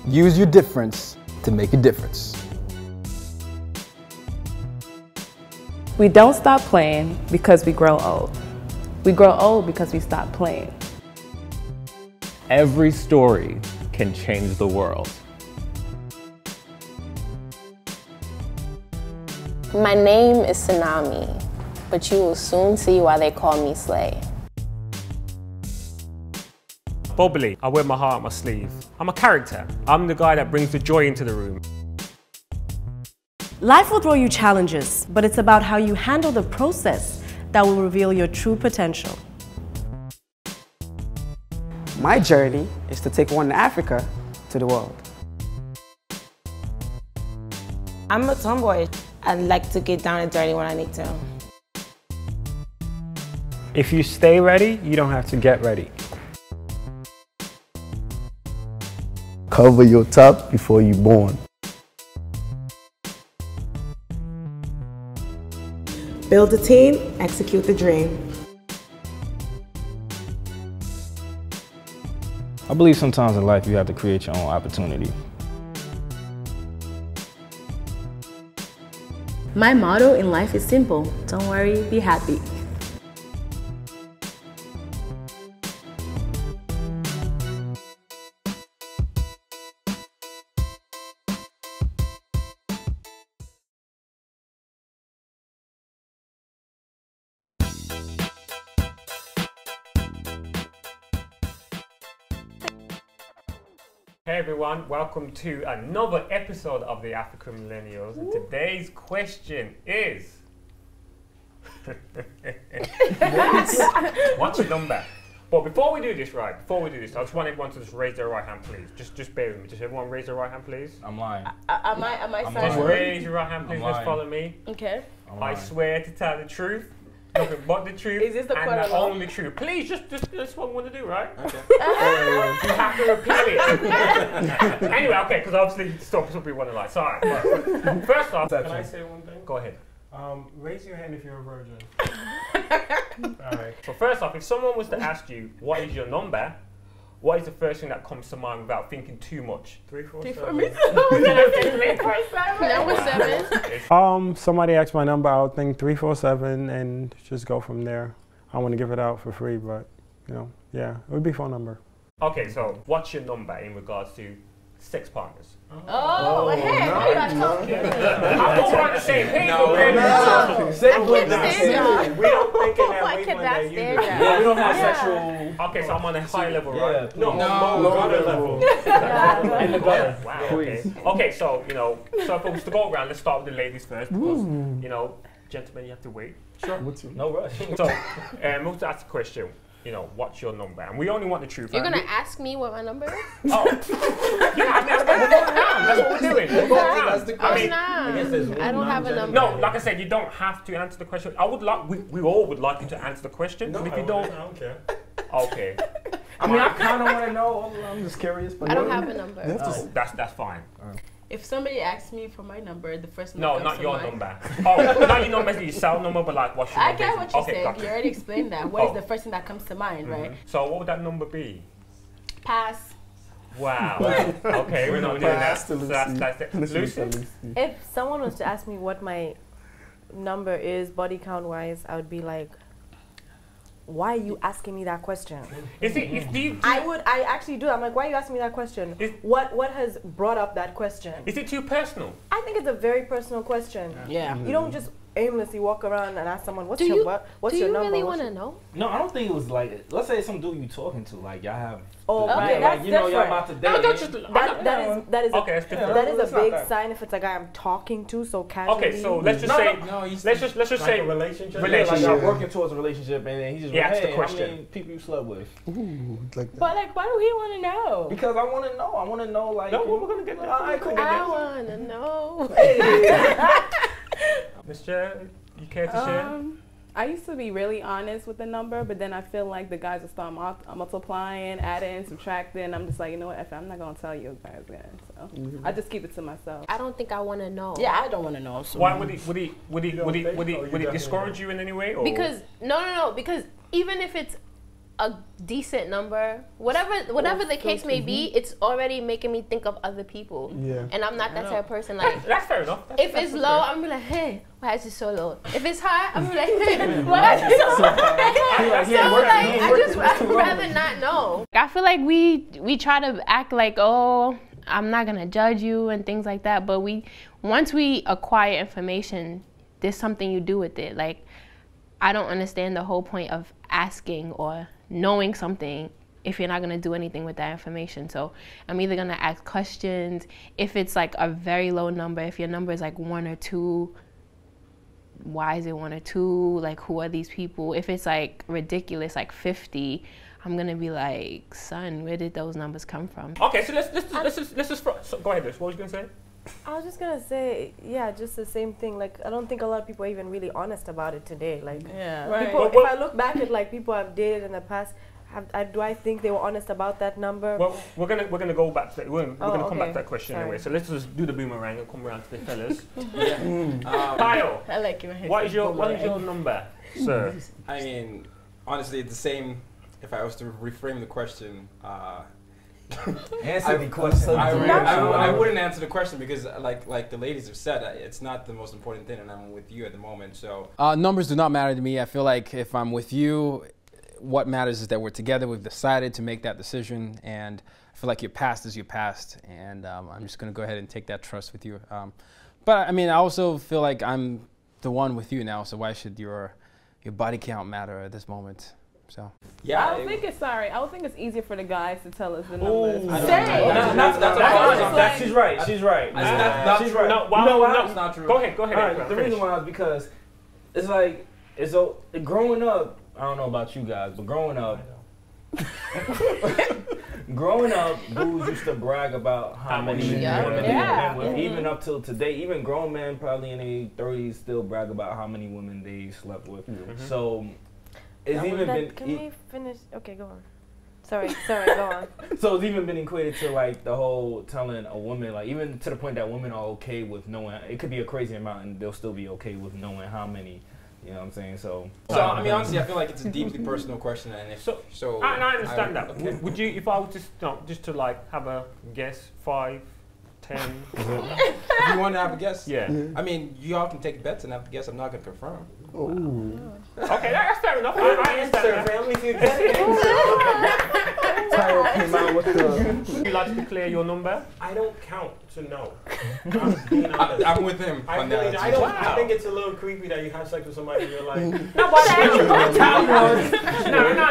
Use your difference to make a difference. We don't stop playing because we grow old. We grow old because we stop playing. Every story can change the world. My name is Tsunami, but you will soon see why they call me Slay. Bubbly, I wear my heart on my sleeve. I'm a character. I'm the guy that brings the joy into the room. Life will throw you challenges, but it's about how you handle the process that will reveal your true potential. My journey is to take one Africa to the world. I'm a tomboy. I like to get down and dirty when I need to. If you stay ready, you don't have to get ready. Cover your top before you're born. Build a team, execute the dream. I believe sometimes in life you have to create your own opportunity. My motto in life is simple. Don't worry, be happy. Hey everyone, welcome to another episode of the African Millennials. And today's question is, what's your number? But before we do this, I just want everyone to just raise their right hand, please. Just bear with me. Just everyone raise their right hand, please. I'm lying. Am I Just raise your right hand, please. Just follow me. Okay. I swear to tell the truth. Nothing but the truth. Is this the and quarter the law? only truth. Please, just that's what we want to do, right? Okay. You have to repeat it. Anyway, okay, because obviously some people want to lie. Sorry. But first off, can I say one thing? Go ahead. Raise your hand if you're a virgin. Alright. So first off, if someone was to ask you, what is your number? What is the first thing that comes to mind without thinking too much? 347. That was 7. Somebody asked my number, I would think 347 and just go from there. I want to give it out for free, but you know, yeah, it would be a phone number. Okay, so what's your number in regards to sex partners? Oh, hey, I'm on the same page. We don't think in that wavelength that you do. Yeah, we don't have sexual. Okay, so I'm on a high level, right? No, gutter level. In the gutter. Wow. Okay. Okay, so so if it was to go around, let's start with the ladies first. Because, gentlemen, you have to wait. Sure. No rush. So, we'll ask the question. What's your number? And we only want the truth. You're gonna ask me what my number is? Oh, yeah. We're going around. That's what we're doing. We're going around. That's the question. I don't have a number. No, like I said, you don't have to answer the question. I would like. We all would like you to answer the question. No, but if you don't, I don't care. Okay. I mean, I kind of want to know. I'm just curious. But I don't have a number. Oh, that's fine. If somebody asks me for my number, the first No, number not your number. Oh, not your number, your cell number, but like what's your I number? get what you're Okay, saying. gotcha. You already explained that. What is the first thing that comes to mind, right? So what would that number be? Pass. Wow. Okay, we're not doing that. So that's it. Lucy? If someone was to ask me what my number is, body count wise, I would be like, why are you asking me that question? I actually do. I'm like, why are you asking me that question? What has brought up that question? Is it too personal? I think it's a very personal question. Yeah. You don't just aimlessly walk around and ask someone, what's Do your you number? really want to know? No, I don't think it was like. Let's say some dude you talking to, like y'all have. Oh, okay, that's y'all different. about to date. No, that's just, that is okay, it's different. that is a big sign if it's a guy I'm talking to so casually. Okay, so let's just say let's just say a relationship. Like y'all working towards a relationship, and then he just asked hey, the question. how many people you slept with? Ooh, like that. But like, why do he want to know? Because I want to know. I want to know, like. No, we're gonna get there. I want to know. Miss Chair, you care to share? I used to be really honest with the number, but then I feel like the guys will start multiplying, adding, subtracting. I'm just like, you know what? I'm not gonna tell you guys. So I just keep it to myself. I don't think I want to know. Yeah, I don't want to know. So. Why would he discourage you in any way? Or? Because no. Because even if it's a decent number, whatever the case may be, it's already making me think of other people. Yeah. And I'm not that type of person. Like, that's fair enough. If it's low, I'm gonna be like, hey, why is it so low? If it's high, I'm gonna be like, hey, why is it so high? So like, I'd rather not know. I feel like we try to act like, oh, I'm not gonna judge you and things like that. But once we acquire information, there's something you do with it. Like, I don't understand the whole point of asking or knowing something if you're not gonna do anything with that information. So I'm either gonna ask questions. If it's like a very low number, if your number is like 1 or 2, why is it 1 or 2? Like, who are these people? If it's like ridiculous, like 50, I'm gonna be like, son, where did those numbers come from? Okay, so let's just so go ahead, Liz. What was you gonna say? I was just gonna say, yeah, just the same thing. Like, I don't think a lot of people are even really honest about it today. Like, people, if I look back at like people I've dated in the past, do I think they were honest about that number? Well, we're gonna go back to that. We're gonna come back to that question anyway. So let's just do the boomerang and come around to the fellas. Kyle, I like you. What is your number, sir? I mean, honestly, it's the same. If I was to reframe the question, answer the question. I wouldn't answer the question because, like the ladies have said, it's not the most important thing, and I'm with you at the moment. So numbers do not matter to me. I feel like if I'm with you, what matters is that we're together. We've decided to make that decision, and I feel like your past is your past, and I'm just gonna go ahead and take that trust with you. But I mean, I also feel like I'm the one with you now, so why should your body count matter at this moment? So yeah, I would think it's easier for the guys to tell us the numbers. She's right. She's right. She's right. No, you know why? That's not true. Go ahead. Right, the reason why is because it's like growing up. I don't know about you guys, but growing up, dudes used to brag about how many women they with. Even up till today, even grown men probably in their 30s still brag about how many women they slept with. So it's even been. Can we finish? Okay, go on. Sorry, go on. So it's even been equated to like the whole telling a woman, like even to the point that women are okay with knowing. It could be a crazy amount, and they'll still be okay with knowing how many. You know what I'm saying? So I mean, honestly, I feel like it's a deeply personal question, and I understand that. Okay. Would you, if I was just to like have a guess, 5, 10? If you want to have a guess, yeah. I mean, you all can take bets and have a guess. I'm not gonna confirm. Oh. Okay, that's fair enough. I understand that. Tyler came out with the. Would you like to declare your number? I don't count to know. I'm with him. I think it's a little creepy that you have sex with somebody and you're like, no, but I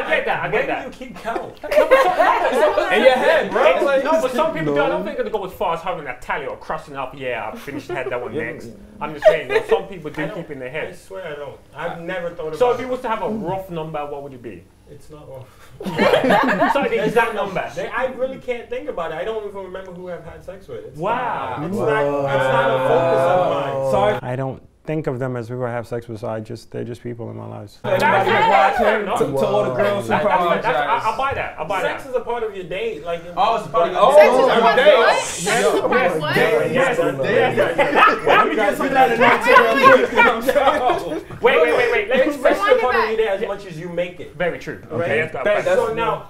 get that. Where do you keep count? In your head, bro. Like, no, but some people do. I don't think they're gonna go as far as having a tally or crossing up. Yeah, I finished had that one next. I'm just saying, some people do keep in their head. I swear I don't. I've never thought about it. So if you was to have a rough number, what would it be? It's not rough. So the exact number. I really can't think about it. I don't even remember who I've had sex with. Wow. It's not a focus of mine. Sorry. I don't think of them as people I have sex with, so they're just people in my lives. Everybody watching to all the girls who probably I'll buy that. Sex is a part of your date. Like, it's part of your date. Sex is a part of what? Yes. Let me get some of that. Wait. It's sex is a part of your day as much as you make it. Very true. Okay. So now.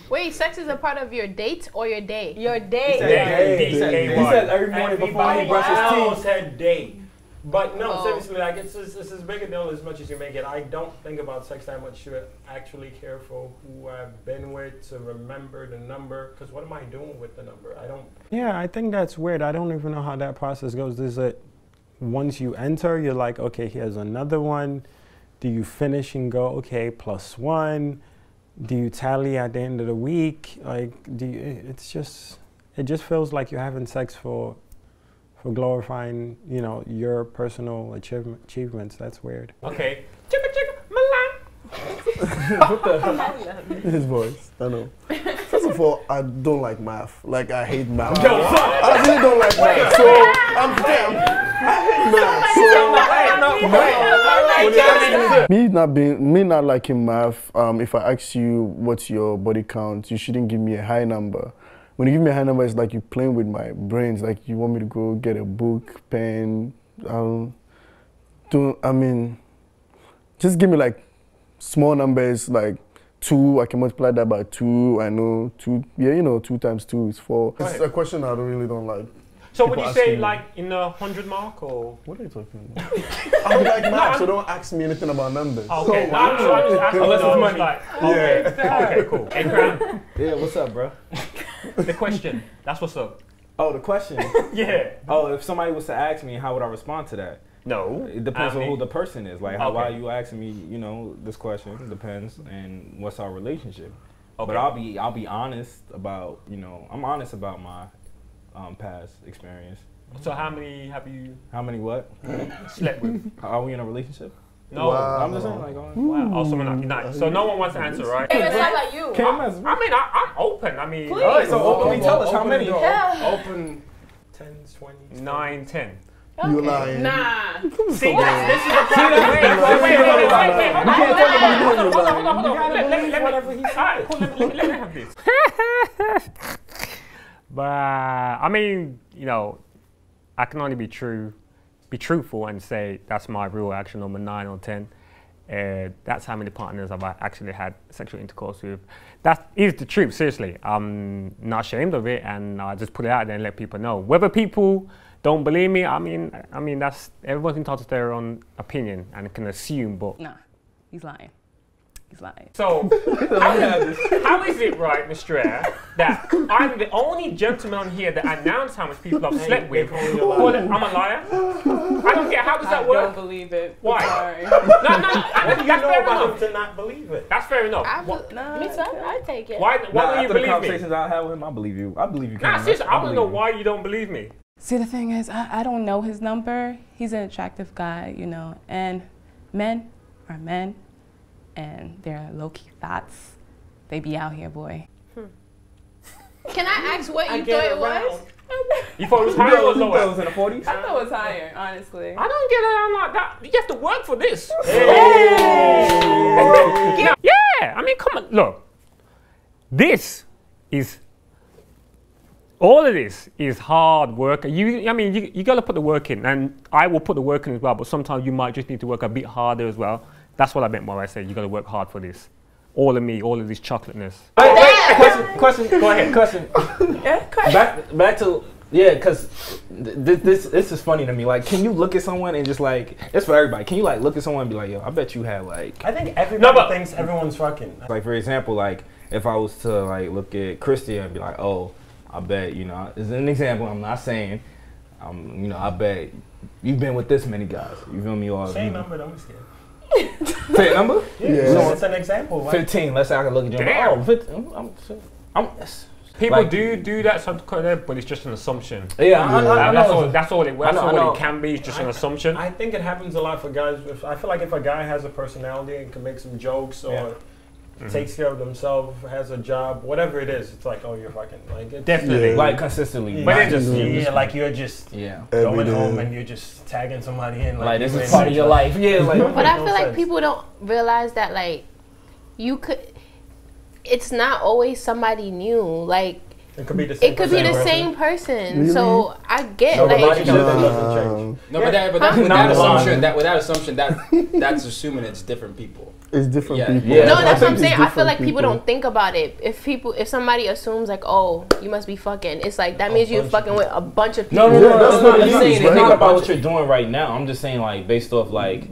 Wait, sex is a part of your date or your day? Your day. He said every morning before he brushes his teeth. Said day. But no, seriously, like it's as big a deal as much as you make it. I don't think about sex that much to actually care for who I've been with, to remember the number. Because what am I doing with the number? I don't. Yeah, I think that's weird. I don't even know how that process goes. Is it once you enter, you're like, okay, here's another one. Do you finish and go, okay, +1? Do you tally at the end of the week? Like, it just feels like you're having sex for glorifying, your personal achievements. That's weird. Okay. Milan. What the? His voice. I know. First of all, I don't like math. Like, I hate math. I really don't like math. So I hate math. Me not liking math. If I ask you what's your body count, you shouldn't give me a high number. When you give me a high number, it's like you're playing with my brains. Like, you want me to go get a book, pen. Just give me like small numbers, like 2, I can multiply that by 2. I know 2. Yeah, you know, 2 times 2 is 4. It's a question I really don't like. So would you say like in the 100 mark or? What are you talking about? I like math, so don't ask me anything about numbers. Okay, I'm just asking unless it's money. Like, okay, okay, cool. Hey, Grant. Yeah, what's up, bro? The question. That's what's up. Oh, the question? Yeah. Oh, if somebody was to ask me, how would I respond to that? No. It depends on who the person is. Like, why are you asking me, you know, this question? It depends, and what's our relationship. Okay. But I'll be honest about, you know, I'm honest about my past experience. So how many have you? How many what? Slept with? Are we in a relationship? No. Wow. I'm just saying, like, wow. Oh, so we're not. So no one wants to answer, right? Hey, how about you? I mean, I'm open. I mean, please. All right, so openly tell us how many. Open 10s, 20s. 9, 10. Okay. You lying. Nah. See, this is the problem. Wait. Hold on. Let me have this. But I mean, you know, I can only be truthful and say that's my real action number 9 or 10. That's how many partners I've actually had sexual intercourse with. That is the truth, seriously. I'm not ashamed of it, and I just put it out there and let people know. Whether people don't believe me, I mean that's everyone's entitled to their own opinion and can assume, but nah, he's lying. He's lying. So how is it, right, Mr. Air, that I'm the only gentleman on here that announced how much people I've slept with? I'm a liar. I don't get how does that work? I don't believe it. Why? Sorry. No. What do you That's know fair about enough. him to not believe it? That's fair enough. Me too. I take it. Why don't you after the believe me? conversations I have with him, I believe you. I believe you. Nah, seriously, I want to know why you don't believe me. See, the thing is, I don't know his number. He's an attractive guy, you know, and men are men, and they're low-key thoughts. They be out here, boy. Can I ask what you thought it was? You thought it was higher or lower? You thought it was in the 40s? I thought it was higher, honestly. I don't get it. I'm like that. You have to work for this. Yeah, I mean, come on, look. All of this is hard work. You got to put the work in, and I will put the work in as well. But sometimes you might just need to work a bit harder as well. That's what I meant when I said you got to work hard for this. All of me, all of this chocolateness. Question. Go ahead. Question. Yeah, back to because this is funny to me. Like, can you look at someone and just like, it's for everybody. Can you like look at someone and be like, yo, I bet you had like. I think everybody thinks everyone's fucking. Like, for example, like if I was to like look at Christy and be like, oh, I bet, you know, as an example, I'm not saying, you know, I bet you've been with this many guys. You feel me? Or same number, don't be scared. Say a number? Yeah. So it's an example. 15. Let's say I can look at you. Damn. Oh, 15. People like, do that sometimes, but it's just an assumption. Yeah, I know. That's all it can be. It's just an assumption. I think it happens a lot for guys. I feel like if a guy has a personality and can make some jokes or takes care of themselves, has a job, whatever it is, it's like, oh, you're fucking like it. Definitely, like consistently. But it just like you're just going home and you're just tagging somebody in. Like this is part of your life. Yeah, like. But I feel like people don't realize that like you could. It's not always somebody new. Like it could be the same person. Really? So I get no, like. No, but that assumption, that's assuming it's different people. It's different people. Yeah. No, that's what I'm saying. I feel like people don't think about it. If somebody assumes like, oh, you must be fucking, it's like that means you're fucking with a bunch of people. No. That's not I'm saying think about what you're doing right now. I'm just saying like based off like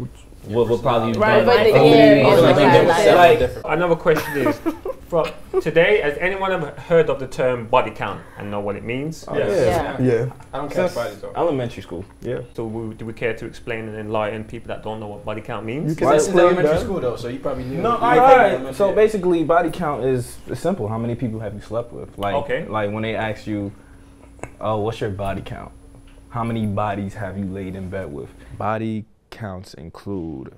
what would probably right, done. Like, another question is, from today, has anyone ever heard of the term body count and know what it means? Yeah. I don't catch bodies though. Elementary school. Yeah. So do we care to explain and enlighten people that don't know what body count means? This is elementary school though, so you probably knew. No, I think so. Basically, body count is simple. How many people have you slept with? Like, like when they ask you, "Oh, what's your body count?" How many bodies have you laid in bed with? Body counts include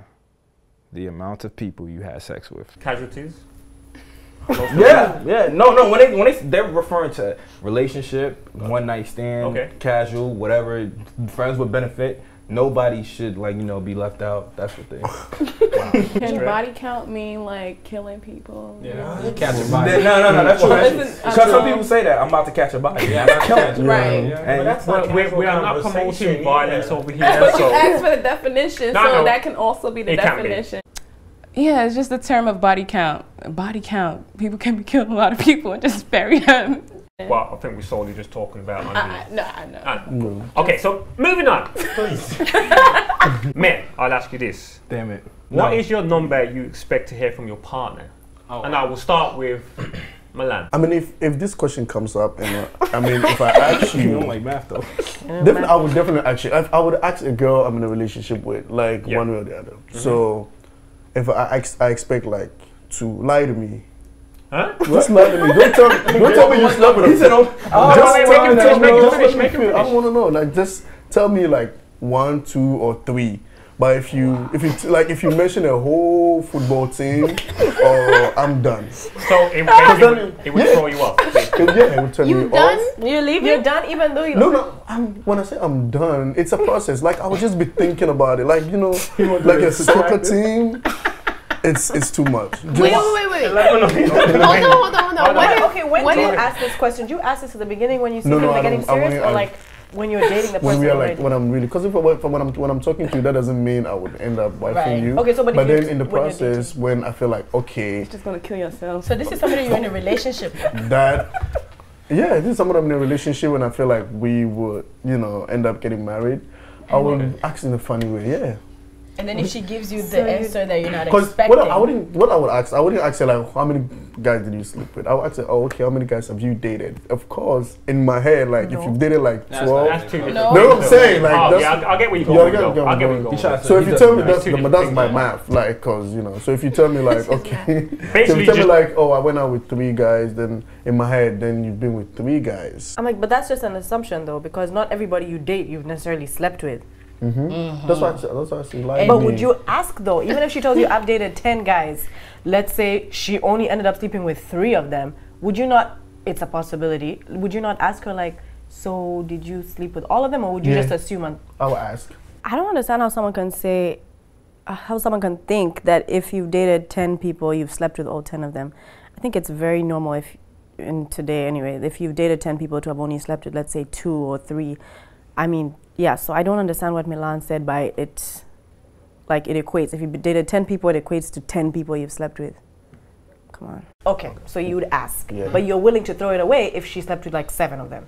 the amount of people you had sex with. Casualties? Yeah. No. When they're referring to relationship, one night stand, casual, whatever, friends with benefit. Nobody should be left out. That's what they. Can body count mean like killing people? Yeah, catch a body. No, that's true. Because some people say that I'm about to catch a body. Yeah, I'm killing you. Right. And we are not promoting violence over here. But you asked for the definition, so that can also be the definition. Yeah, it's just the term of body count. Body count. People can be killing a lot of people and just bury them. Well, I think we're solely just talking about. No, I know. Okay, so moving on. Men, I'll ask you this. Damn it. What is your number you expect to hear from your partner? And I will start with Milan. I mean, if this question comes up, and I mean, if I ask you, You don't like math though. I would definitely ask you. I would ask a girl I'm in a relationship with, like one way or the other. So, if I expect like to lie to me. Huh? Just lie to me. Don't tell me you slept with him. I want to know. Like, just tell me like 1, 2, or 3. But if you mention a whole football team, I'm done. So it would throw you off. Yeah, it would turn me off. You leave? You're done even though you. No. When I say I'm done, it's a process. Like I would just be thinking about it. Like like a soccer team. It's too much. Wait. Hold on. When you ask this question, do you ask this at the beginning when you see people getting serious, or like when you're dating the person? When we are like, when I'm really, because when I'm talking to you, that doesn't mean I would end up wifing you. Okay, so but then in the process, when I feel like okay, You're just gonna kill yourself. So this is somebody you're in a relationship with. Yeah, this is someone I'm in a relationship when I feel like we would, end up getting married. I will ask in a funny way, yeah. And then if she gives you the answer that you're not expecting. What I wouldn't ask her like, how many guys did you sleep with? I would ask her, oh, okay, how many guys have you dated? Of course, in my head, like if you've dated like 12. That's too No, I'm saying like I'll get where you're going. I'll get where you're going. So if you tell me that's my math, like, cause so if you tell me like, okay, so if you tell me like, oh, I went out with 3 guys, then in my head, then you've been with 3 guys. I'm like, but that's just an assumption though, because not everybody you date you've necessarily slept with. That's why I say like. But would you ask though, even if she tells you I've dated 10 guys, let's say she only ended up sleeping with 3 of them, would you not? It's a possibility. Would you not ask her like, so did you sleep with all of them, or would you just assume? I would ask. I don't understand how someone can say, how someone can think that if you've dated 10 people, you've slept with all 10 of them. I think it's very normal in today anyway, if you've dated 10 people to have only slept with, let's say 2 or 3. I mean, yeah, so I don't understand what Milan said by it, like it equates. If you dated 10 people, it equates to 10 people you've slept with. Come on. Okay, so you would ask, but you're willing to throw it away if she slept with like 7 of them.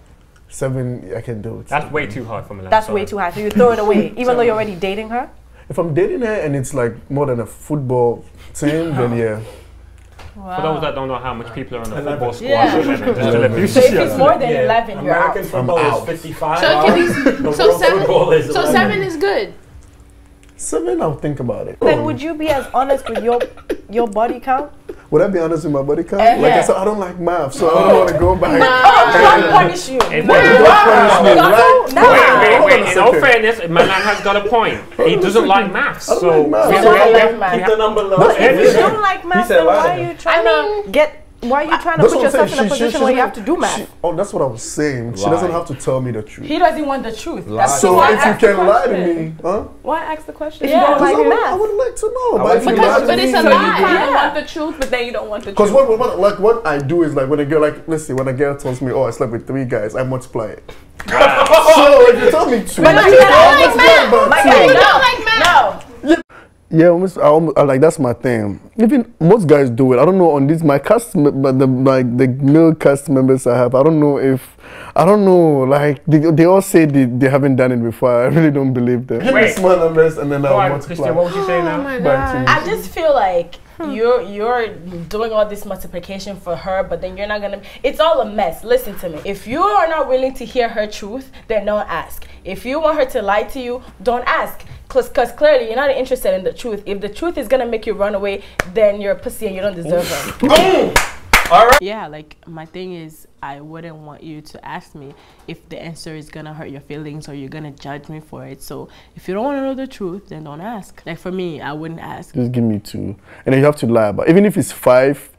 7, I can do it. That's way too hard for Milan. That's way too hard, so you throw it away, even though you're already dating her? If I'm dating her and it's like more than a football team, then yeah. Wow. For those that don't know how much people are on the football squad, so if it's more than 11, you're American out. football is 55. So 7 is good. 7, I'll think about it. Then would you be as honest with your body count? Would I be honest with my body count? Like I said, I don't like math, so I don't want to go back. Don't punish you. Wait. In all fairness, Milan has got a point. He doesn't like maths, so keep the number low. If you don't like math, then why are you trying to get? Why are you trying to put yourself in a position where you have to do math? That's what I was saying. She doesn't have to tell me the truth. He doesn't want the truth. So if you can lie to me, huh? Why ask the question? If you don't like math, I would like to know. But it's a lie. You don't want the truth, but then you don't want the truth. Because what I do is like when a girl let's say when a girl tells me, oh, I slept with 3 guys, I multiply it. So if you tell me 2, but you don't like math. No. Yeah, like that's my thing. Even most guys do it. I don't know on this my cast, but the male cast members I have. I don't know. Like they all say they haven't done it before. I really don't believe them. Give me small numbers and then I'll multiply. Christian, what would you say now? Oh my God. I just feel like you're doing all this multiplication for her, but then you're not gonna. It's all a mess. Listen to me. If you are not willing to hear her truth, then don't ask. If you want her to lie to you, don't ask. Because clearly you're not interested in the truth. If the truth is gonna make you run away, then you're a pussy and you don't deserve her. All right. Yeah, like my thing is, I wouldn't want you to ask me if the answer is gonna hurt your feelings or you're gonna judge me for it. So if you don't want to know the truth, then don't ask. Like for me, I wouldn't ask. Just give me 2, and then you have to lie about. Even if it's 5,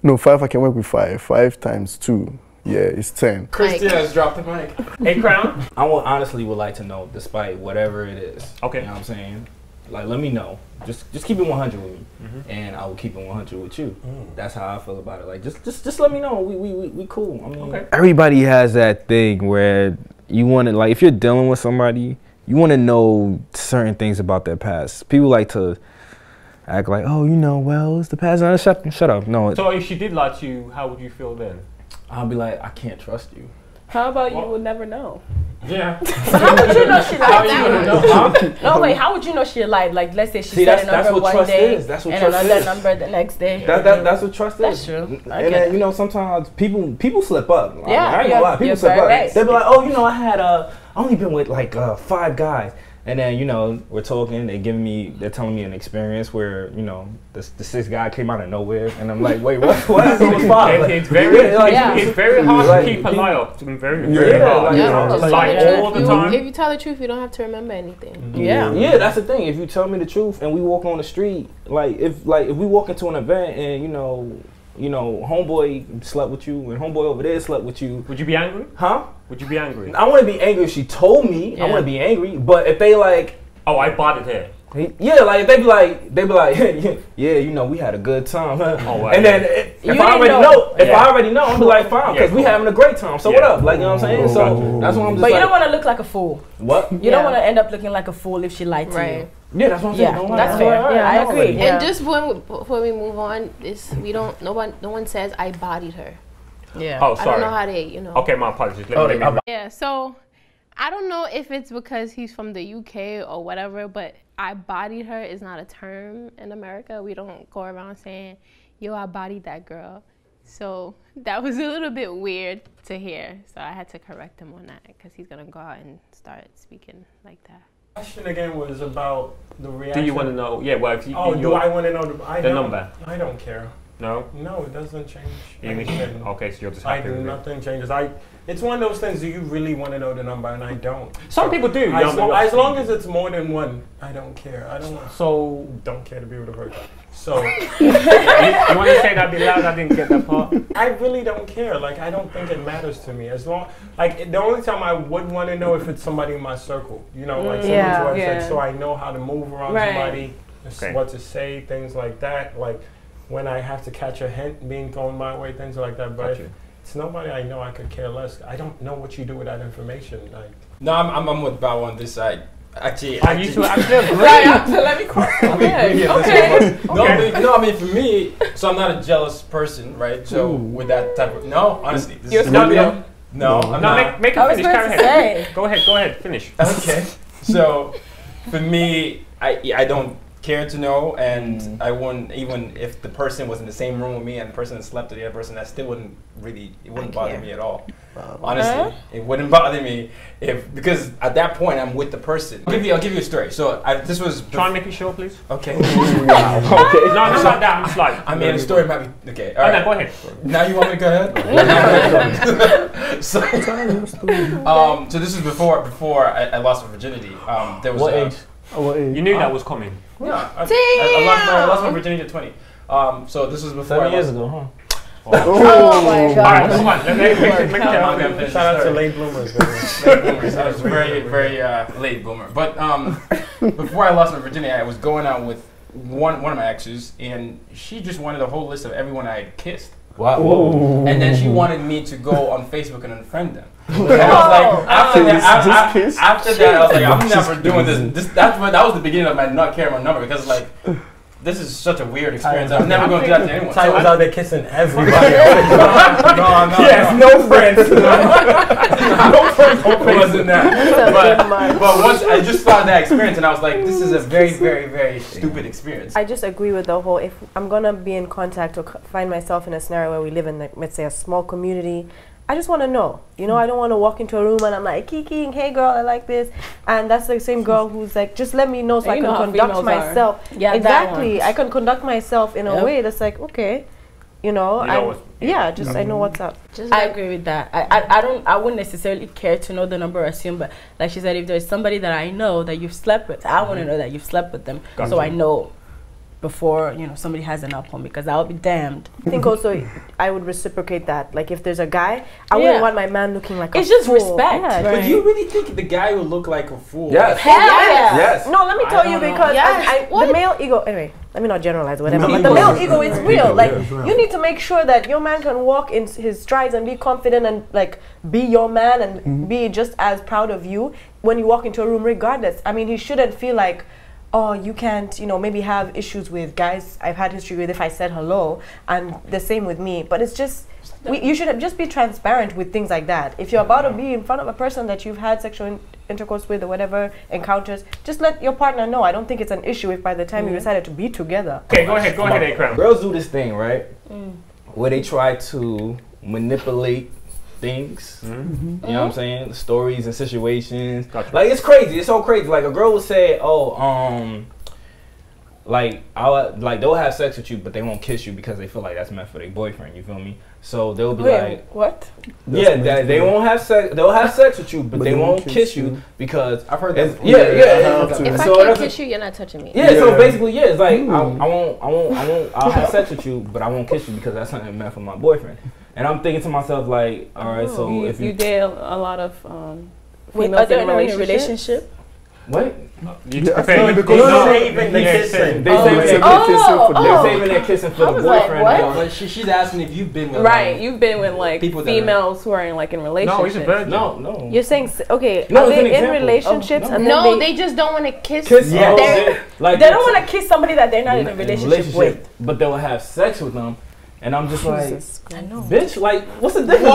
no 5, I can work with 5. 5 times 2. Yeah, it's 10. Christian has dropped the mic. Hey, Crown. I honestly would like to know, despite whatever it is. Okay. You know what I'm saying? Like, let me know. Just keep it 100 with me, and I will keep it 100 with you. That's how I feel about it. Like, just let me know. We cool. I mean, everybody has that thing where you want to, like, if you're dealing with somebody, you want to know certain things about their past. People like to act like, oh, you know, well, it's the past. Shut up. No. So if she did lie to you, how would you feel then? I'll be like, I can't trust you. How about you would never know? Yeah. But how would you know she lied to you? No, wait, how would you know she lied? Like, let's say she said a number one day and another number the next day. That's what trust is. That's true. And then, you know, sometimes people slip up. Yeah, I ain't gonna lie, people slip up. Right. They'll be like, oh, you know, I had only been with like 5 guys. And then, you know, we're talking, they're telling me an experience where, you know, the 6th guy came out of nowhere, and I'm like, wait, what? It's very hard to keep a lie up. It's very hard. Like all the time. If you tell the truth, you don't have to remember anything. Yeah, that's the thing. If you tell me the truth and we walk on the street, if we walk into an event and, you know, homeboy slept with you and homeboy over there slept with you. Would you be angry? Huh? Would you be angry? I want to be angry if she told me. Yeah. I want to be angry. But if they like, oh, I bought it here. Yeah, like they be like, yeah, you know, we had a good time, huh? Oh, right. And then if I already know, I'm be like, fine, because we having a great time. So what up? Like, you know what I'm saying? So that's what I'm just. But you don't want to look like a fool. What? You don't want to end up looking like a fool if she lied to you. Yeah, that's what I'm saying. Yeah, that's fair. Yeah, I agree. And just before we move on, no one says I bodied her. Yeah. Oh, sorry. I don't know how they, you know. Okay, my apologies. Yeah, so I don't know if it's because he's from the UK or whatever, but I bodied her is not a term in America. We don't go around saying, yo, I bodied that girl. So that was a little bit weird to hear. So I had to correct him on that because he's going to go out and start speaking like that. The question again was about the reaction. Do you want to know? Yeah, well, if you. Do I want to know the number? I don't care. No? No, it doesn't change. Okay, so you're just happy with it. Nothing changes. It's one of those things, do you really want to know the number? And I don't. Some people do. As long as it's more than one, I don't care. Don't care to be with a virgin. So you want to say that be loud? I didn't get that part. I really don't care. Like, I don't think it matters to me. As long, like, the only time I would want to know if it's somebody in my circle. You know, like so I know how to move around somebody, what to say, things like that. Like when I have to catch a hint being thrown my way, things like that. But if it's nobody I know, I could care less. I don't know what you do with that information. Like, no, I'm with Bao on this side. Actually, I used to actually agree. Let me okay. No, I mean for me, so I'm not a jealous person, right? So with that type of honestly, this is I'm not. Make it finish. Carry Go ahead. Finish. Okay. So for me, I don't care to know, and I wouldn't, even if the person was in the same room with me and the person that slept with the other person, that still wouldn't bother me at all. Honestly, it wouldn't bother me because at that point I'm with the person. I'll give you a story. So this was. Try and make it short, please. Okay. Okay. No, not like that. I'm just like. I mean, the story might be okay. All right. No, go ahead. Now you want me to go ahead? So this is before I lost my virginity. There was what age? You knew that was coming. Yeah, I lost my virginity at 20. So this was before 7 years ago, huh? Oh my God! All right, come on. Shout out to late bloomers. I was very, very late bloomer. But before I lost my virginity, I was going out with one of my exes, and she just wanted a whole list of everyone I had kissed. Wow. Whoa. And then she wanted me to go on Facebook and unfriend them. And I was like, after that, I was like, I'm never doing this. That was the beginning of my not caring my number, because like, this is such a weird experience. I'm never going to do that to anyone. Ty was out there kissing everybody. Yes, no friends. No friends. It wasn't that. But once I just saw that experience, and I was like, this is a very, very, very stupid experience. I just agree with the whole, if I'm going to be in contact or find myself in a scenario where we live in, like, let's say, a small community, I just want to know. You know, I don't want to walk into a room and I'm like, Kiki, hey girl, I like this. And that's the same girl who's like, just let me know so I can conduct myself. Yeah, exactly. I can conduct myself in a way that's like, okay, you know, I know what's up. I agree with that. I wouldn't necessarily care to know the number or assume, but like she said, if there's somebody that I know that you've slept with, I want to know that you've slept with them. Gotcha. So I know before, you know, somebody has an up on me, because I'll be damned. I think also I would reciprocate that. Like if there's a guy, I wouldn't want my man looking like a fool. It's just respect. Yeah, But do you really think the guy would look like a fool? Yes. Yes. No, let me tell you, because the male ego, anyway, let me not generalize whatever, but the male ego is real. Like, you need to make sure that your man can walk in his strides and be confident and like be your man and be just as proud of you when you walk into a room regardless. I mean, he shouldn't feel like, oh, you can't, you know, maybe have issues with guys I've had history with if I said hello, and the same with me. But it's just, you should just be transparent with things like that. If you're about to be in front of a person that you've had sexual intercourse with or whatever, encounters, just let your partner know. I don't think it's an issue if by the time you decided to be together. Okay, go ahead, Akram. Girls do this thing, right? Where they try to manipulate things, you know what I'm saying? Stories and situations. Gotcha. Like, it's crazy. It's so crazy. Like, a girl will say, oh, like they'll have sex with you, but they won't kiss you because they feel like that's meant for their boyfriend. You feel me? So they'll be like, what? Yeah, they won't have sex. They'll have sex with you, but they won't kiss you because I've heard that. If I can't kiss you, you're not touching me. Yeah, so basically, yeah, it's like I'll have sex with you, but I won't kiss you because that's something meant for my boyfriend. And I'm thinking to myself, like, all right, so if you date a lot of females in a relationship. What? They're saving the kissing. They're saving their kissing for the boyfriend. Like, what? She's asking if you've been with you've been with like females who are in like in relationships. No, he's a virgin. No. You're saying are No, they in relationships? Oh, and no, then they just don't want to kiss. Yeah, they don't want to kiss somebody that they're not in a relationship with. But they'll have sex with them. And I'm just like, I know. Bitch, like, what's the difference?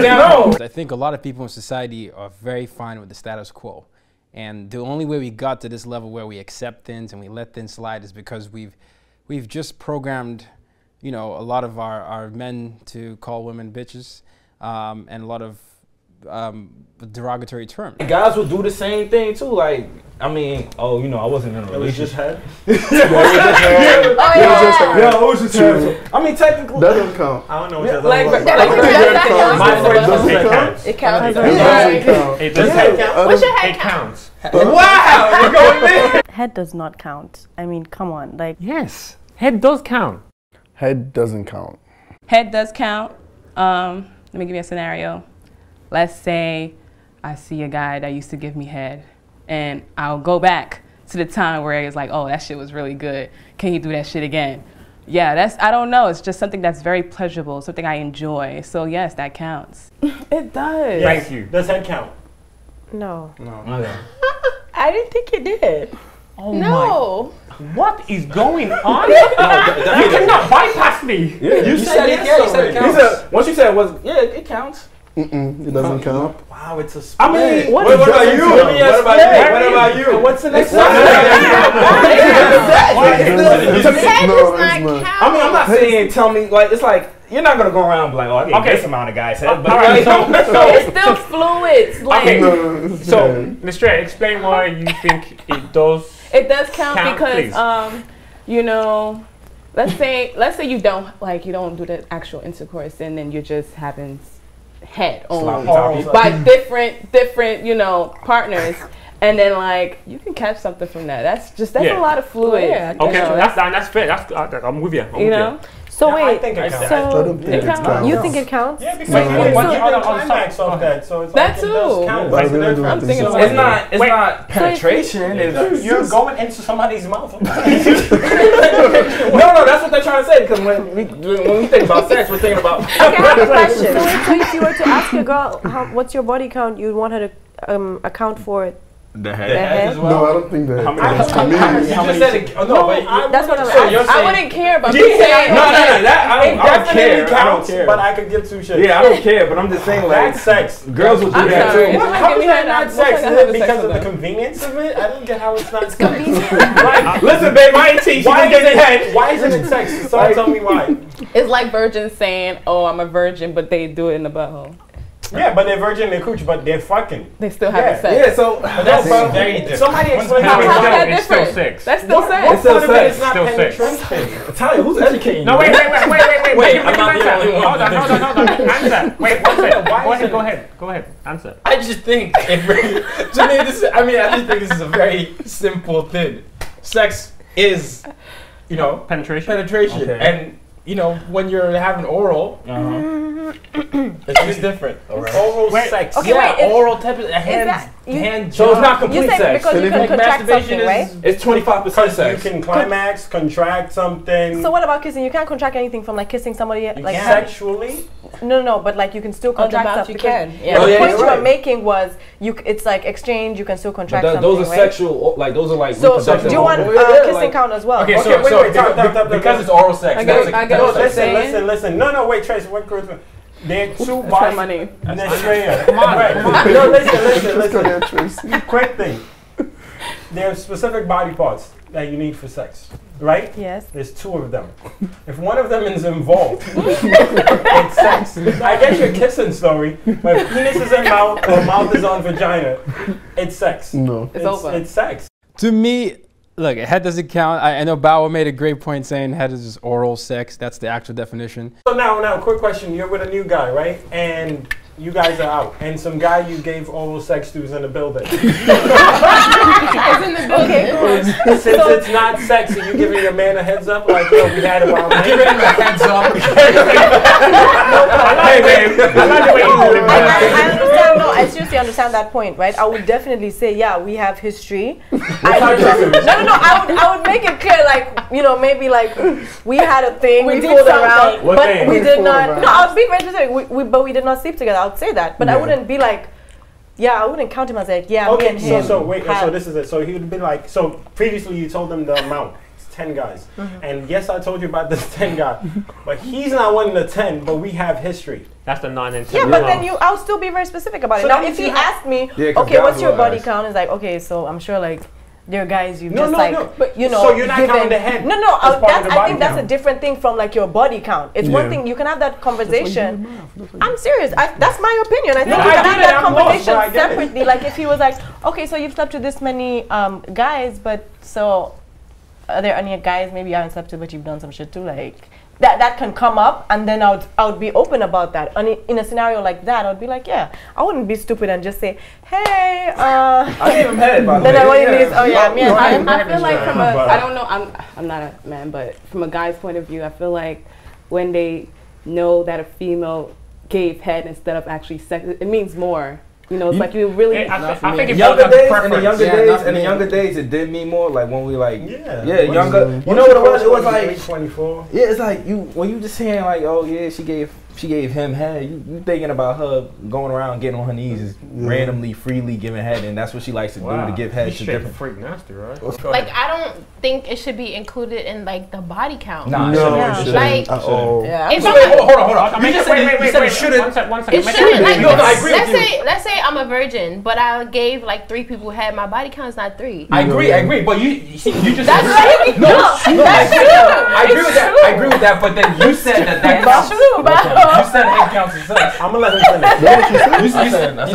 No. I think a lot of people in society are very fine with the status quo. And the only way we got to this level where we accept things and we let things slide is because we've just programmed, you know, a lot of our men to call women bitches, and a lot of derogatory terms. Guys will do the same thing too. Like, I mean, I wasn't in a relationship. It was just head. Yeah, it was just head. I mean, technically, that don't count. I don't know. It counts. It does count. What's your head count? It counts. Wow, you're going there. Head does not count. I mean, come on, like. Yes, head does count. Head doesn't count. Head does count. Let me give you a scenario. Let's say I see a guy that used to give me head, and I'll go back to the time where it's like, oh, that shit was really good. Can you do that shit again? Yeah, I don't know. It's just something that's very pleasurable, something I enjoy. So yes, that counts. It does. Yes. Thank you. Does head count? No. Okay. I didn't think it did. Oh no. What is going on? You cannot bypass me. Yeah, you said it. Yeah, you said it counts. Once you said it counts. It doesn't count. Wow, it's a split. I mean, what about you? What about you? What's the next one? I mean, I'm not saying tell me, like, it's like, you're not going to go around and be like, oh, I get this amount of guys' head. But right, it's still fluids. Like, so, Mr. explain why you think it does. It does count because, you know, let's say you don't do the actual intercourse, and then you're just having head only by different partners, and then like you can catch something from that. That's a lot of fluid. Yeah, okay, that's fair. I'm with you. You know. So wait, I think it counts. You think it counts? Yeah, because the climax of that, so it's that like too. It does count. I'm thinking it's not penetration. You're going into somebody's mouth. No, that's what they're trying to say. Because when we think about sex, we're thinking about. Okay, I have a question. So if you were to ask a girl, what's your body count, you'd want her to account for it. The head. As well. No, I don't think that. How many? That's what I'm saying. I wouldn't care, but no. I don't care. Counts, but I could give two shits. Yeah, I don't care, but I'm just saying, like, that's sex. Girls will do that too. How is that not sex? Is it because of the convenience of it? I don't get how it's not convenient. Listen, babe, I ain't teach you to get head. Why isn't it sex? Someone tell me why. It's like virgins saying, "Oh, I'm a virgin," but they do it in the butthole. Yeah, but they're virgin in their cooch, but they're fucking. They still having sex. Yeah, so that's very different. Somebody explain how how that it's different. Still sex. That's still sex. It's still sex. It's not penetration. Talia, who's educating you? No, wait. I'm not the only one. Hold on. Answer. Wait, one second. Go ahead. Answer. I just think I just think this is a very simple thing. Sex is, penetration. Okay. And when you're having oral, it's just different. Oral sex. Okay, yeah, wait, oral type of hands. hand job. So it's not complete sex. Because you can contract something, right? It's 25% sex. You can climax, contract something. So what about kissing? You can't contract anything from like kissing somebody like sexually? No, but like you can still contract stuff. You can. Yeah. The point you were making was it's like exchange. You can still contract something. Those are sexual. Like those are like. So do you want kissing count as well? Okay, so wait, because it's oral sex. Listen. No, wait, Trace. What group? There are two bodies. money. Come on. Right. No, listen. Quick thing. There are specific body parts that you need for sex, right? Yes. There's 2 of them. If one of them is involved, it's sex. I get your kissing story, but if penis is in mouth or mouth is on vagina, it's sex. No. It's over. It's sex. To me, look, head doesn't count. I know Bauer made a great point saying head is just oral sex. That's the actual definition. So now, quick question. You're with a new guy, right? And you guys are out, and some guy you gave oral sex to is in the building. Okay, cool. Since it's not sex, are you giving your man a heads up? Like, yo, we had about man. Giving him a heads up. Hey, babe. I like the way you live. I understand. No, I seriously understand that point, right? I would definitely say, yeah, we have history. I would make it clear, like, you know, maybe like we had a thing, we fooled around, but we did not. No, I'll be very specific. But we did not sleep together. I would say that, but I wouldn't be like. Yeah, I wouldn't count him as like, yeah, me and him. So this is it. So he would be like, so previously you told him the amount. It's 10 guys. And yes, I told you about this 10 guy. But he's not one of the 10, but we have history. That's the 9 and 10. Yeah, but then I'll still be very specific about it. Now, if he asked me, okay, what's your body count? It's like, okay, so I'm sure like, there are guys you but you know, so you're not counting the head. I think that's a different thing from like your body count. It's one thing you can have that conversation. I'm serious. That's my opinion. I think you can have that conversation separately. Like if he was like, okay, so you've slept with this many guys, but so are there any guys maybe you haven't slept with but you've done some shit too, like. That can come up, and then I would be open about that. And in a scenario like that, I would be like, yeah, I wouldn't be stupid and just say, hey, I gave him head, by the way. Then I want to me and him. I feel like from I don't know, I'm not a man, but from a guy's point of view, I feel like when they know that a female gave head instead of actually sex, it means more. You know, it's like you really. I think in the younger days, it did mean more. Like when we like, younger. You know what it was? It was like 24. Yeah, it's like when you just saying like, oh yeah, she gave him head. You thinking about her going around getting on her knees, randomly, freely giving head, and that's what she likes to do to give head to different. Freak nasty, right? Like I don't think it should be included in like the body count. No, it shouldn't. Like, yeah. So hold on. You just said it shouldn't. It shouldn't. Like, no, I agree with you. Let's say I'm a virgin, but I gave like 3 people head. My body count is not 3. I agree. But you just. That's right. No, that's true. I agree with that. I agree with that. But then you said that counts. You said head counts as sex. I'm gonna let him finish. You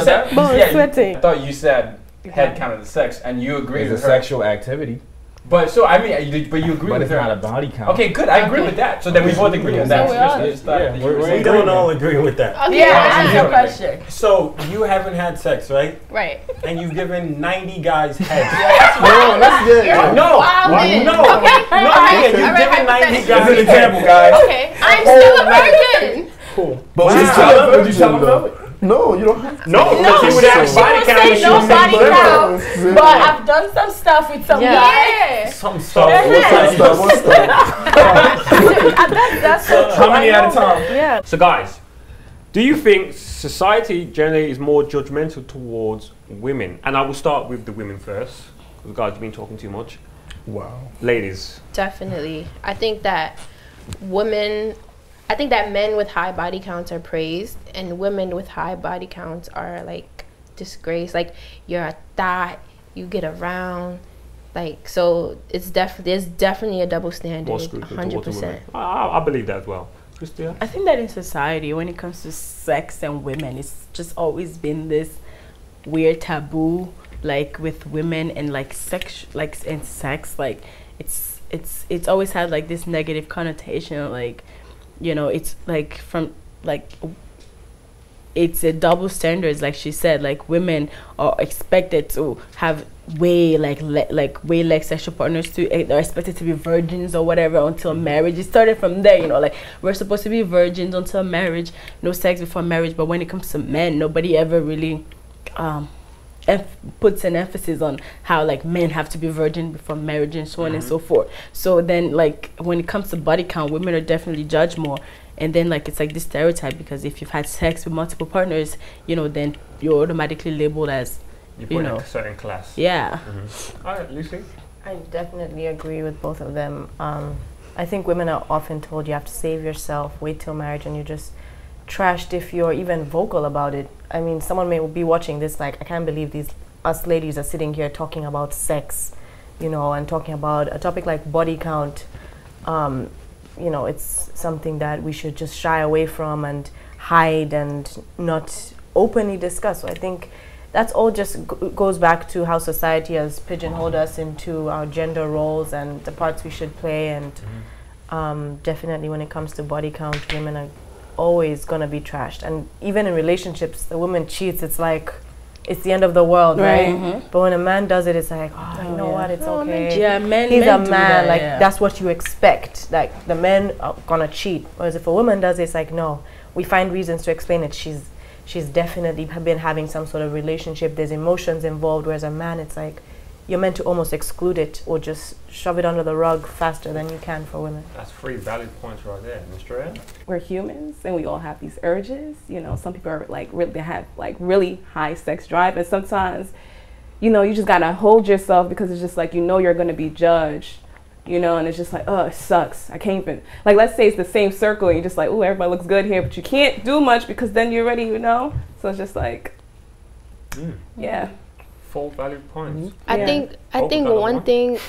said. Sweating. I thought you said head counted as sex, and you agreed with her. It's a sexual activity. But so I mean, but you agree with her. But it's not a body count. Okay, good. I agree with that. So then we both agree on that. We don't all agree with that. Okay, I have a question. So you haven't had sex, right? Right. And you've given 90 guys heads. No, that's good. No. Okay. You've given 90 guys. As an example, guys. Okay, I'm still a virgin. Cool. But would you tell him no? No, you don't have to. No, because he would have body count. No body count. But I've done some stuff with some guys. Some stuff. What stuff? That's so true. How many at a time? Yeah. So guys, do you think society generally is more judgmental towards women? And I will start with the women first, because guys, you've been talking too much. Wow. Ladies. Definitely. I think that men with high body counts are praised, and women with high body counts are like disgraced. Like you're a thought, you get around, like so. There's definitely a double standard. 100%. I believe that as well. Christia? I think that in society, when it comes to sex and women, it's just always been this weird taboo, like with women and like sex, like it's always had like this negative connotation, like. You know, it's like it's a double standards, like she said. Like women are expected to have way less sexual partners. They're expected to be virgins or whatever until marriage. It started from there, you know. Like we're supposed to be virgins until marriage, no sex before marriage. But when it comes to men, nobody ever really puts an emphasis on how like men have to be virgin before marriage and so on and so forth. So then like when it comes to body count, women are definitely judged more. And then like it's like this stereotype, because if you've had sex with multiple partners, you know, then you're automatically labeled as, you know, a certain class. Yeah. All right, Lucy. I definitely agree with both of them. I think women are often told you have to save yourself, wait till marriage, and you're just trashed if you're even vocal about it. I mean, someone may be watching this like, I can't believe us ladies are sitting here talking about sex, you know, and talking about a topic like body count. You know, it's something that we should just shy away from and hide and not openly discuss. So I think that's all just goes back to how society has pigeonholed us into our gender roles and the parts we should play. And definitely when it comes to body count, women are always going to be trashed. And even in relationships, the woman cheats, it's like, it's the end of the world, right? But when a man does it, it's like, oh, you know what, it's okay. Yeah, He's a man, like that's what you expect. Like the men are gonna cheat. Whereas if a woman does it, it's like, no, we find reasons to explain it. She's definitely been having some sort of relationship. There's emotions involved. Whereas a man, it's like, you're meant to almost exclude it or just shove it under the rug faster than you can for women. That's 3 valid points right there, Mr. Ed. We're humans and we all have these urges. You know, some people are like they have like really high sex drive, and sometimes, you know, you just gotta hold yourself because it's just like, you know, you're gonna be judged, you know, and it's just like, oh, it sucks. I can't even, like, let's say it's the same circle and you're just like, oh, everybody looks good here, but you can't do much because then you're ready, you know? So it's just like, yeah. 4 valid points. I think one thing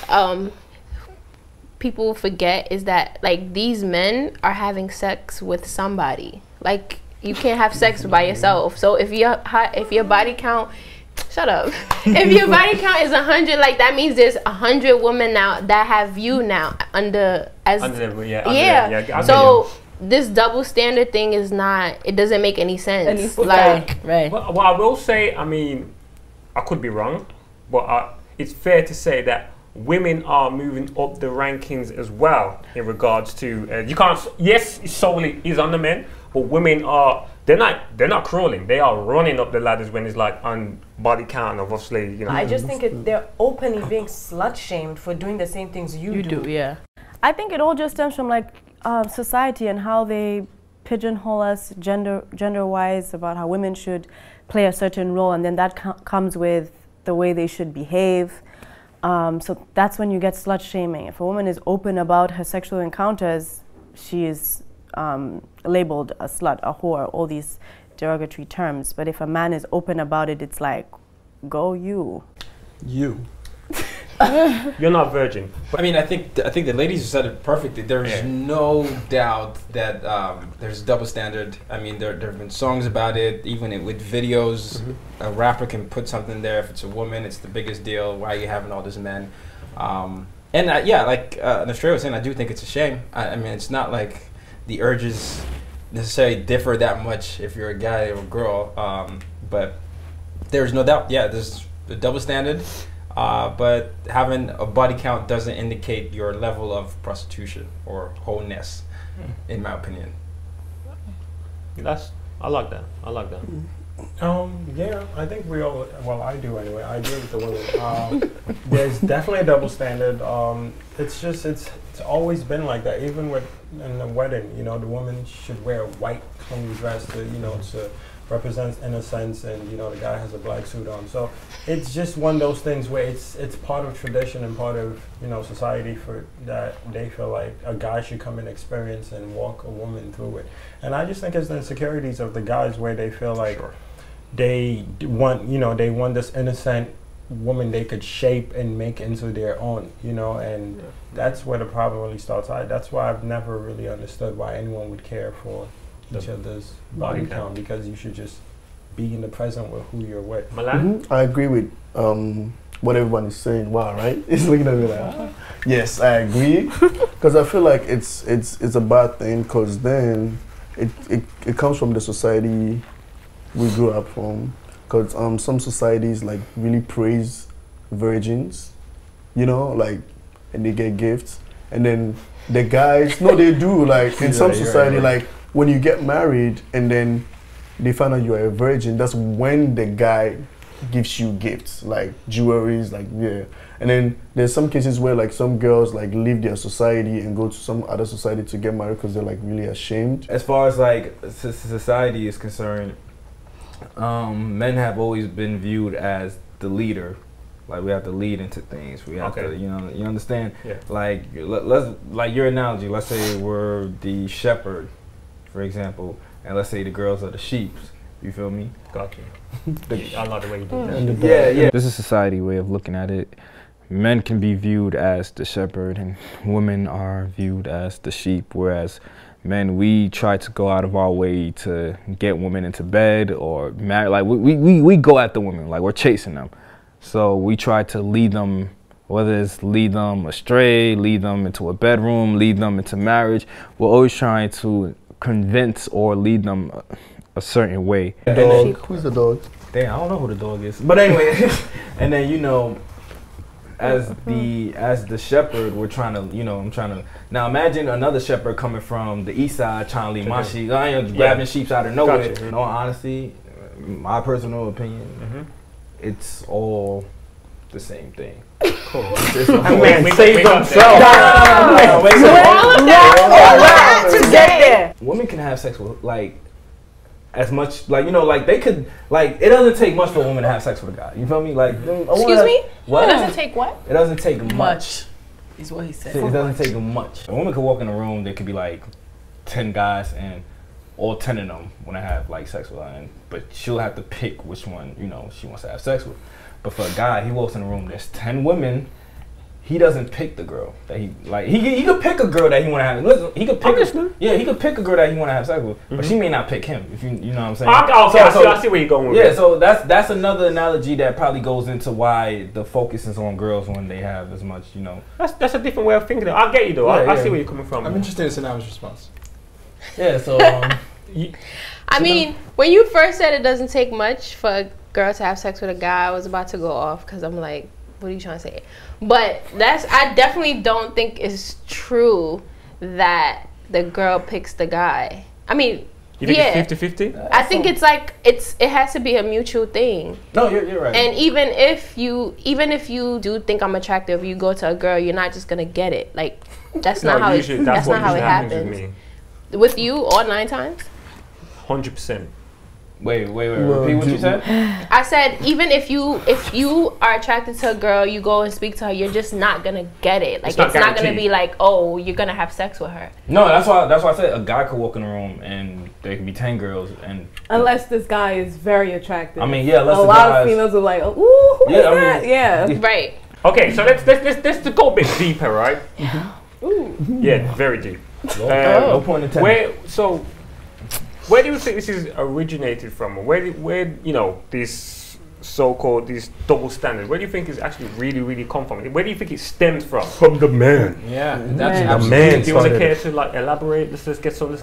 people forget is that like these men are having sex with somebody. Like you can't have sex by yourself. So if your body count, shut up. If your body count is 100, like that means there's 100 women now that have you now So this double standard thing is not. It doesn't make any sense. Like right. Well, I will say, I mean, I could be wrong, but it's fair to say that women are moving up the rankings as well in regards to you can't. Yes, it solely is on the men, but women are. They're not crawling. They are running up the ladders when it's like on body count. Obviously, you know. I just think they're openly being slut shamed for doing the same things you do. Yeah. I think it all just stems from like society and how they pigeonhole us gender-wise about how women should play a certain role, and then that comes with the way they should behave. So that's when you get slut shaming. If a woman is open about her sexual encounters, she is labeled a slut, a whore, all these derogatory terms. But if a man is open about it, it's like, go you. You're not virgin. I mean, I think the ladies said it perfectly. There's no doubt that there's a double standard. I mean, there have been songs about it, even with videos. A rapper can put something there. If it's a woman, it's the biggest deal. Why are you having all these men? And yeah, like Australia was saying, I do think it's a shame. I mean, it's not like the urges necessarily differ that much if you're a guy or a girl. But there's no doubt, yeah, there's a double standard. But having a body count doesn't indicate your level of prostitution or wholeness, in my opinion. I like that. Yeah, I think we all, well, I do anyway. I agree with the women. There's definitely a double standard. It's always been like that. Even in the wedding, you know, the woman should wear a white clean dress to, you know, to represent innocence, and you know the guy has a black suit on. So it's just one of those things where it's part of tradition and part of, you know, society for that they feel like a guy should come and experience and walk a woman through it. And I just think it's the insecurities of the guys where they feel like they want this innocent woman they could shape and make into their own, you know, and that's where the problem really starts. That's why I've never really understood why anyone would care for each other's body count, because you should just be in the present with who you're with. I agree with what everyone is saying. Wow, right? It's looking at me like, yes, I agree, because I feel like it's a bad thing, because then it comes from the society we grew up from, because some societies like really praise virgins, you know, like, and they get gifts, and then the guys, no, they do, like in some society, like when you get married and then they find out you're a virgin, that's when the guy gives you gifts like jewelries, like and then there's some cases where like some girls like leave their society and go to some other society to get married because they're like really ashamed. As far as like society is concerned, men have always been viewed as the leader. Like we have to lead into things. We have to, you know, you understand. Yeah. Like let's like your analogy. Let's say we're the shepherd, for example, and let's say the girls are the sheep. You feel me? Got you. I love the way you do that. Yeah. This is a society way of looking at it. Men can be viewed as the shepherd, and women are viewed as the sheep. Whereas men, we try to go out of our way to get women into bed or marry. Like we go at the women, like we're chasing them. So we try to lead them, whether it's lead them astray, lead them into a bedroom, lead them into marriage. We're always trying to convince or lead them a certain way. Dog. Who's the dog? Damn, I don't know who the dog is. But anyway, and then you know, as the shepherd, we're trying to, you know, I'm trying to. Now imagine another shepherd coming from the east side trying to lead my sheep. I ain't grabbing sheep out of nowhere. In all honesty, my personal opinion, it's all the same thing. Cool. Man, save themselves. Women can have sex with like as much, like, you know, like they could, like, it doesn't take much for a woman to have sex with a guy. You feel me? Like, excuse me? What? It doesn't take what? It doesn't take much. Is what he said. See, it doesn't take much. A woman could walk in a room, there could be like 10 guys, and all 10 of them want to have like sex with her, but she'll have to pick which one, you know, she wants to have sex with. But for a guy, he walks in a room, there's 10 women. He doesn't pick the girl that he like. He could pick a girl that he want to have. Listen, he could pick. He could pick a girl that he want to have sex with, but she may not pick him. If you know what I'm saying. Okay, I see where you're going with it. Yeah, so that's another analogy that probably goes into why the focus is on girls when they have as much, you know. That's a different way of thinking. I get you though. I see where you're coming from. I'm interested in Sn1's response. Yeah. So. I mean, when you first said it doesn't take much for a girl to have sex with a guy, I was about to go off because I'm like, what are you trying to say? But I definitely don't think it's true that the girl picks the guy. I mean, you think it's 50-50? I think it's like it has to be a mutual thing. No, you're right. And even if you do think I'm attractive, you go to a girl, you're not just gonna get it. Like that's not how it happens. With you, all 9 times. 100%. Wait. Repeat what you said. I said even if you are attracted to a girl, you go and speak to her, you're just not gonna get it. Like it's not gonna be like, oh, you're gonna have sex with her. No, that's why I said a guy could walk in a room and there could be 10 girls and. Unless this guy is very attractive. I mean, yeah. Unless a lot of females are like, ooh, who is that? Yeah. Right. Okay, so let's go a bit deeper, right? Ooh. Yeah, very deep. No point in time. Where do you think this is originated from? Where you know, this so-called this double standard? Where do you think it's actually really come from? Where do you think it stems from? From the man. Yeah, that's the man. Do you want to care to like elaborate? Let's get some.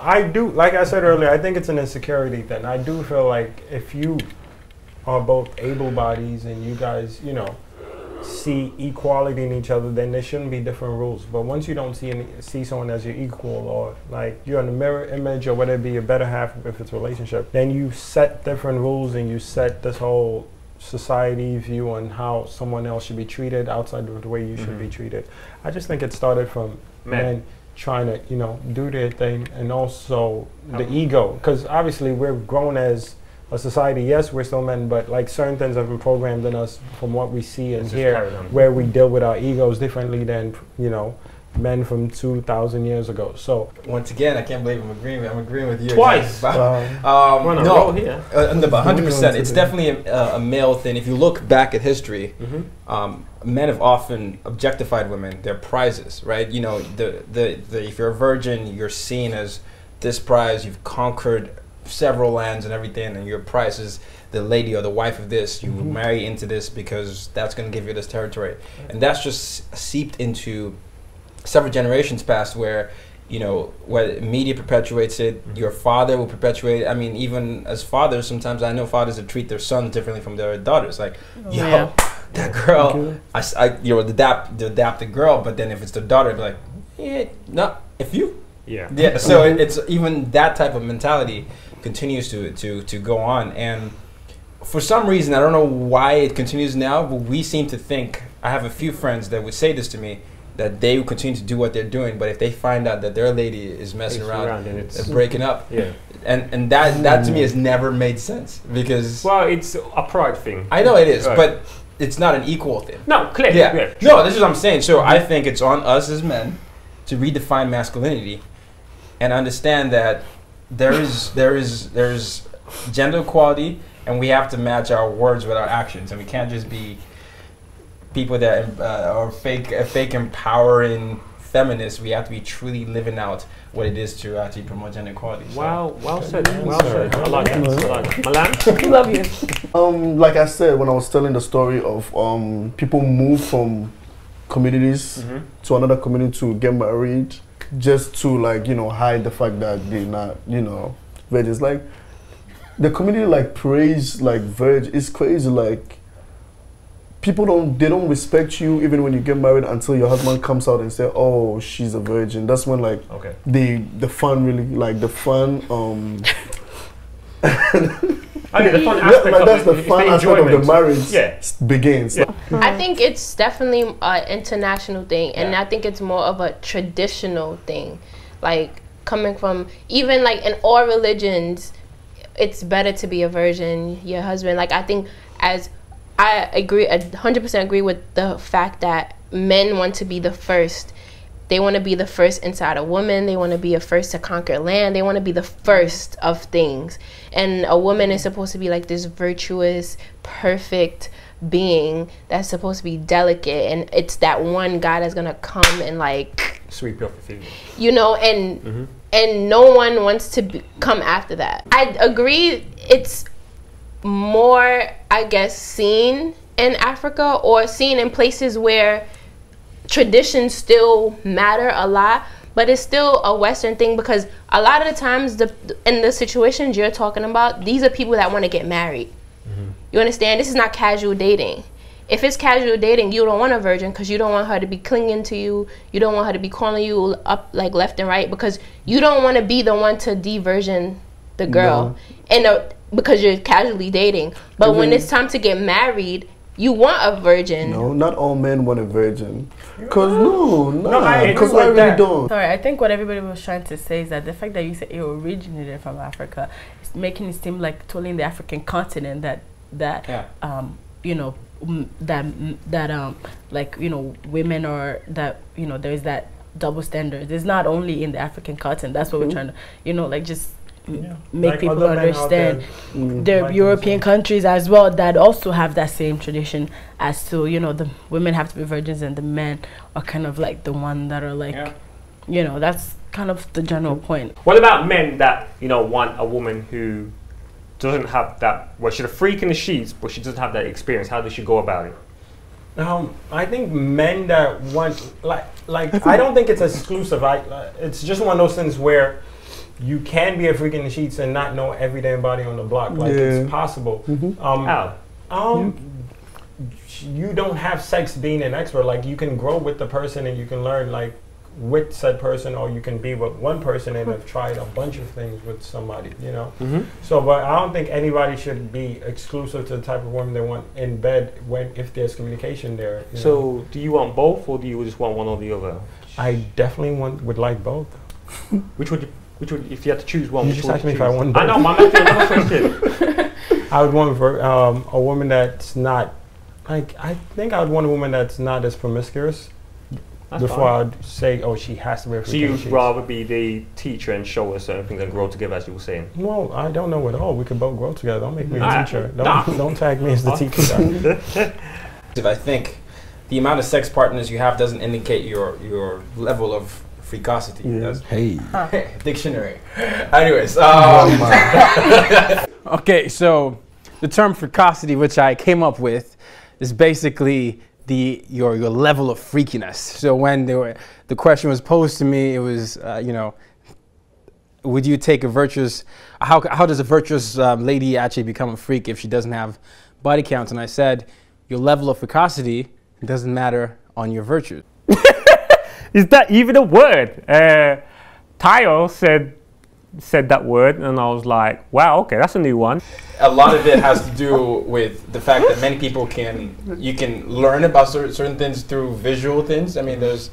I do. Like I said earlier, I think it's an insecurity thing. I do feel like if you are both able bodies and you guys, you know, see equality in each other, then there shouldn't be different rules. But once you don't see someone as your equal, or like you're in a mirror image, or whether it be your better half if it's a relationship, then you set different rules and you set this whole society view on how someone else should be treated outside of the way you should be treated. I just think it started from men trying to, you know, do their thing, and also the ego, because obviously we're grown as a society. Yes, we're still men, but like certain things have been programmed in us from what we see and hear, where we deal with our egos differently than, you know, men from 2,000 years ago. So once again, I can't believe I'm agreeing with you twice. No, 100%. It's definitely a male thing. If you look back at history, men have often objectified women. They're prizes, right? You know, if you're a virgin, you're seen as this prize. You've conquered several lands and everything, and your prize is the lady or the wife of this. You marry into this because that's going to give you this territory, and that's just seeped into several generations past, where, you know, where media perpetuates it, your father will perpetuate it. I mean, even as fathers, sometimes I know fathers that treat their sons differently from their daughters. Like, yo, that girl, you're the adopted girl, but then if it's the daughter, it'd be like, yeah, no, if you. Yeah. So it's even that type of mentality continues to go on, and for some reason, I don't know why it continues now, but we seem to think, I have a few friends that would say this to me, that they will continue to do what they're doing, but if they find out that their lady is messing around and it's breaking up, and that to me has never made sense, because... Well, it's a pride thing. I know it is, but it's not an equal thing. No, clearly. Yeah. No, this is what I'm saying. So I think it's on us as men to redefine masculinity and understand that there's gender equality, and we have to match our words with our actions, and we can't just be people that are fake empowering feminists. We have to be truly living out what it is to actually promote gender equality. So. Wow, well said. Well said. I like it. Milan? Love you. Like I said when I was telling the story of people move from communities to another community to get married, just to like, you know, hide the fact that they're not, you know, virgins. Like the community like praise like virgin. It's crazy. Like people don't respect you even when you get married until your husband comes out and say, oh, she's a virgin. That's when like the fun really, like the fun the fun aspect that's the fun aspect of the marriage begins. I think it's definitely an international thing, and I think it's more of a traditional thing, like coming from, even like in all religions, it's better to be a virgin. Your husband, like I think I agree, 100% agree with the fact that men want to be the first. They want to be the first inside a woman. They want to be a first to conquer land. They want to be the first of things. And a woman is supposed to be like this virtuous, perfect being that's supposed to be delicate. And it's that one guy that's going to come and like... sweep you off the feet. You know, and no one wants to come after that. I agree it's more, I guess, seen in Africa or seen in places where traditions still matter a lot, but it's still a Western thing, because a lot of the times in the situations you're talking about, these are people that want to get married. You understand? This is not casual dating. If it's casual dating, you don't want a virgin because you don't want her to be clinging to you. You don't want her to be calling you up like left and right, because you don't want to be the one to de-virgin the girl. And because you're casually dating. But when it's time to get married, you want a virgin. No, not all men want a virgin. Because because I really don't. Sorry, I think what everybody was trying to say is that the fact that you said it originated from Africa is making it seem like totally in the African continent that you know, like, you know, women are that, you know, there's that double standard. It's not only in the African continent. That's what we're trying to, you know, like just make like people understand. There are European countries as well that also have that same tradition as to, you know, the women have to be virgins and the men are kind of like the one that are like, you know, that's kind of the general point. What about men that, you know, want a woman who doesn't have that, well, she's a freak in the sheets, but she doesn't have that experience? How does she go about it? I think men that want, like I don't think it's exclusive. It's just one of those things where you can be a freak in the sheets and not know every damn body on the block. Like it's possible. How? You don't have sex being an expert. Like you can grow with the person and you can learn like with said person, or you can be with one person and have tried a bunch of things with somebody, you know. So, but I don't think anybody should be exclusive to the type of woman they want in bed if there's communication there. So, do you want both, or do you just want one or the other? I definitely would like both. Which would, if you had to choose one? You just asked me if I want both. I know, my question. I would want a woman that's not, like, I think I would want a woman that's not as promiscuous. Before I'd say, oh, she has to be a freak. So you'd rather be the teacher and show us certain things and grow together, as you were saying? Well, I don't know at all. We could both grow together. Don't make me a teacher. Don't tag me as the teacher. I think the amount of sex partners you have doesn't indicate your level of freakosity. That's dictionary. Anyways, okay, so the term freakosity, which I came up with, is basically your level of freakiness. So when the question was posed to me, it was you know, would you take a virtuous? How does a virtuous lady actually become a freak if she doesn't have body count? And I said, your level of freakosity doesn't matter on your virtues. Is that even a word? Tayo said said that word, and I was like, wow, okay, that's a new one. A lot of it has to do with the fact that many people you can learn about certain things through visual things. I mean, there's,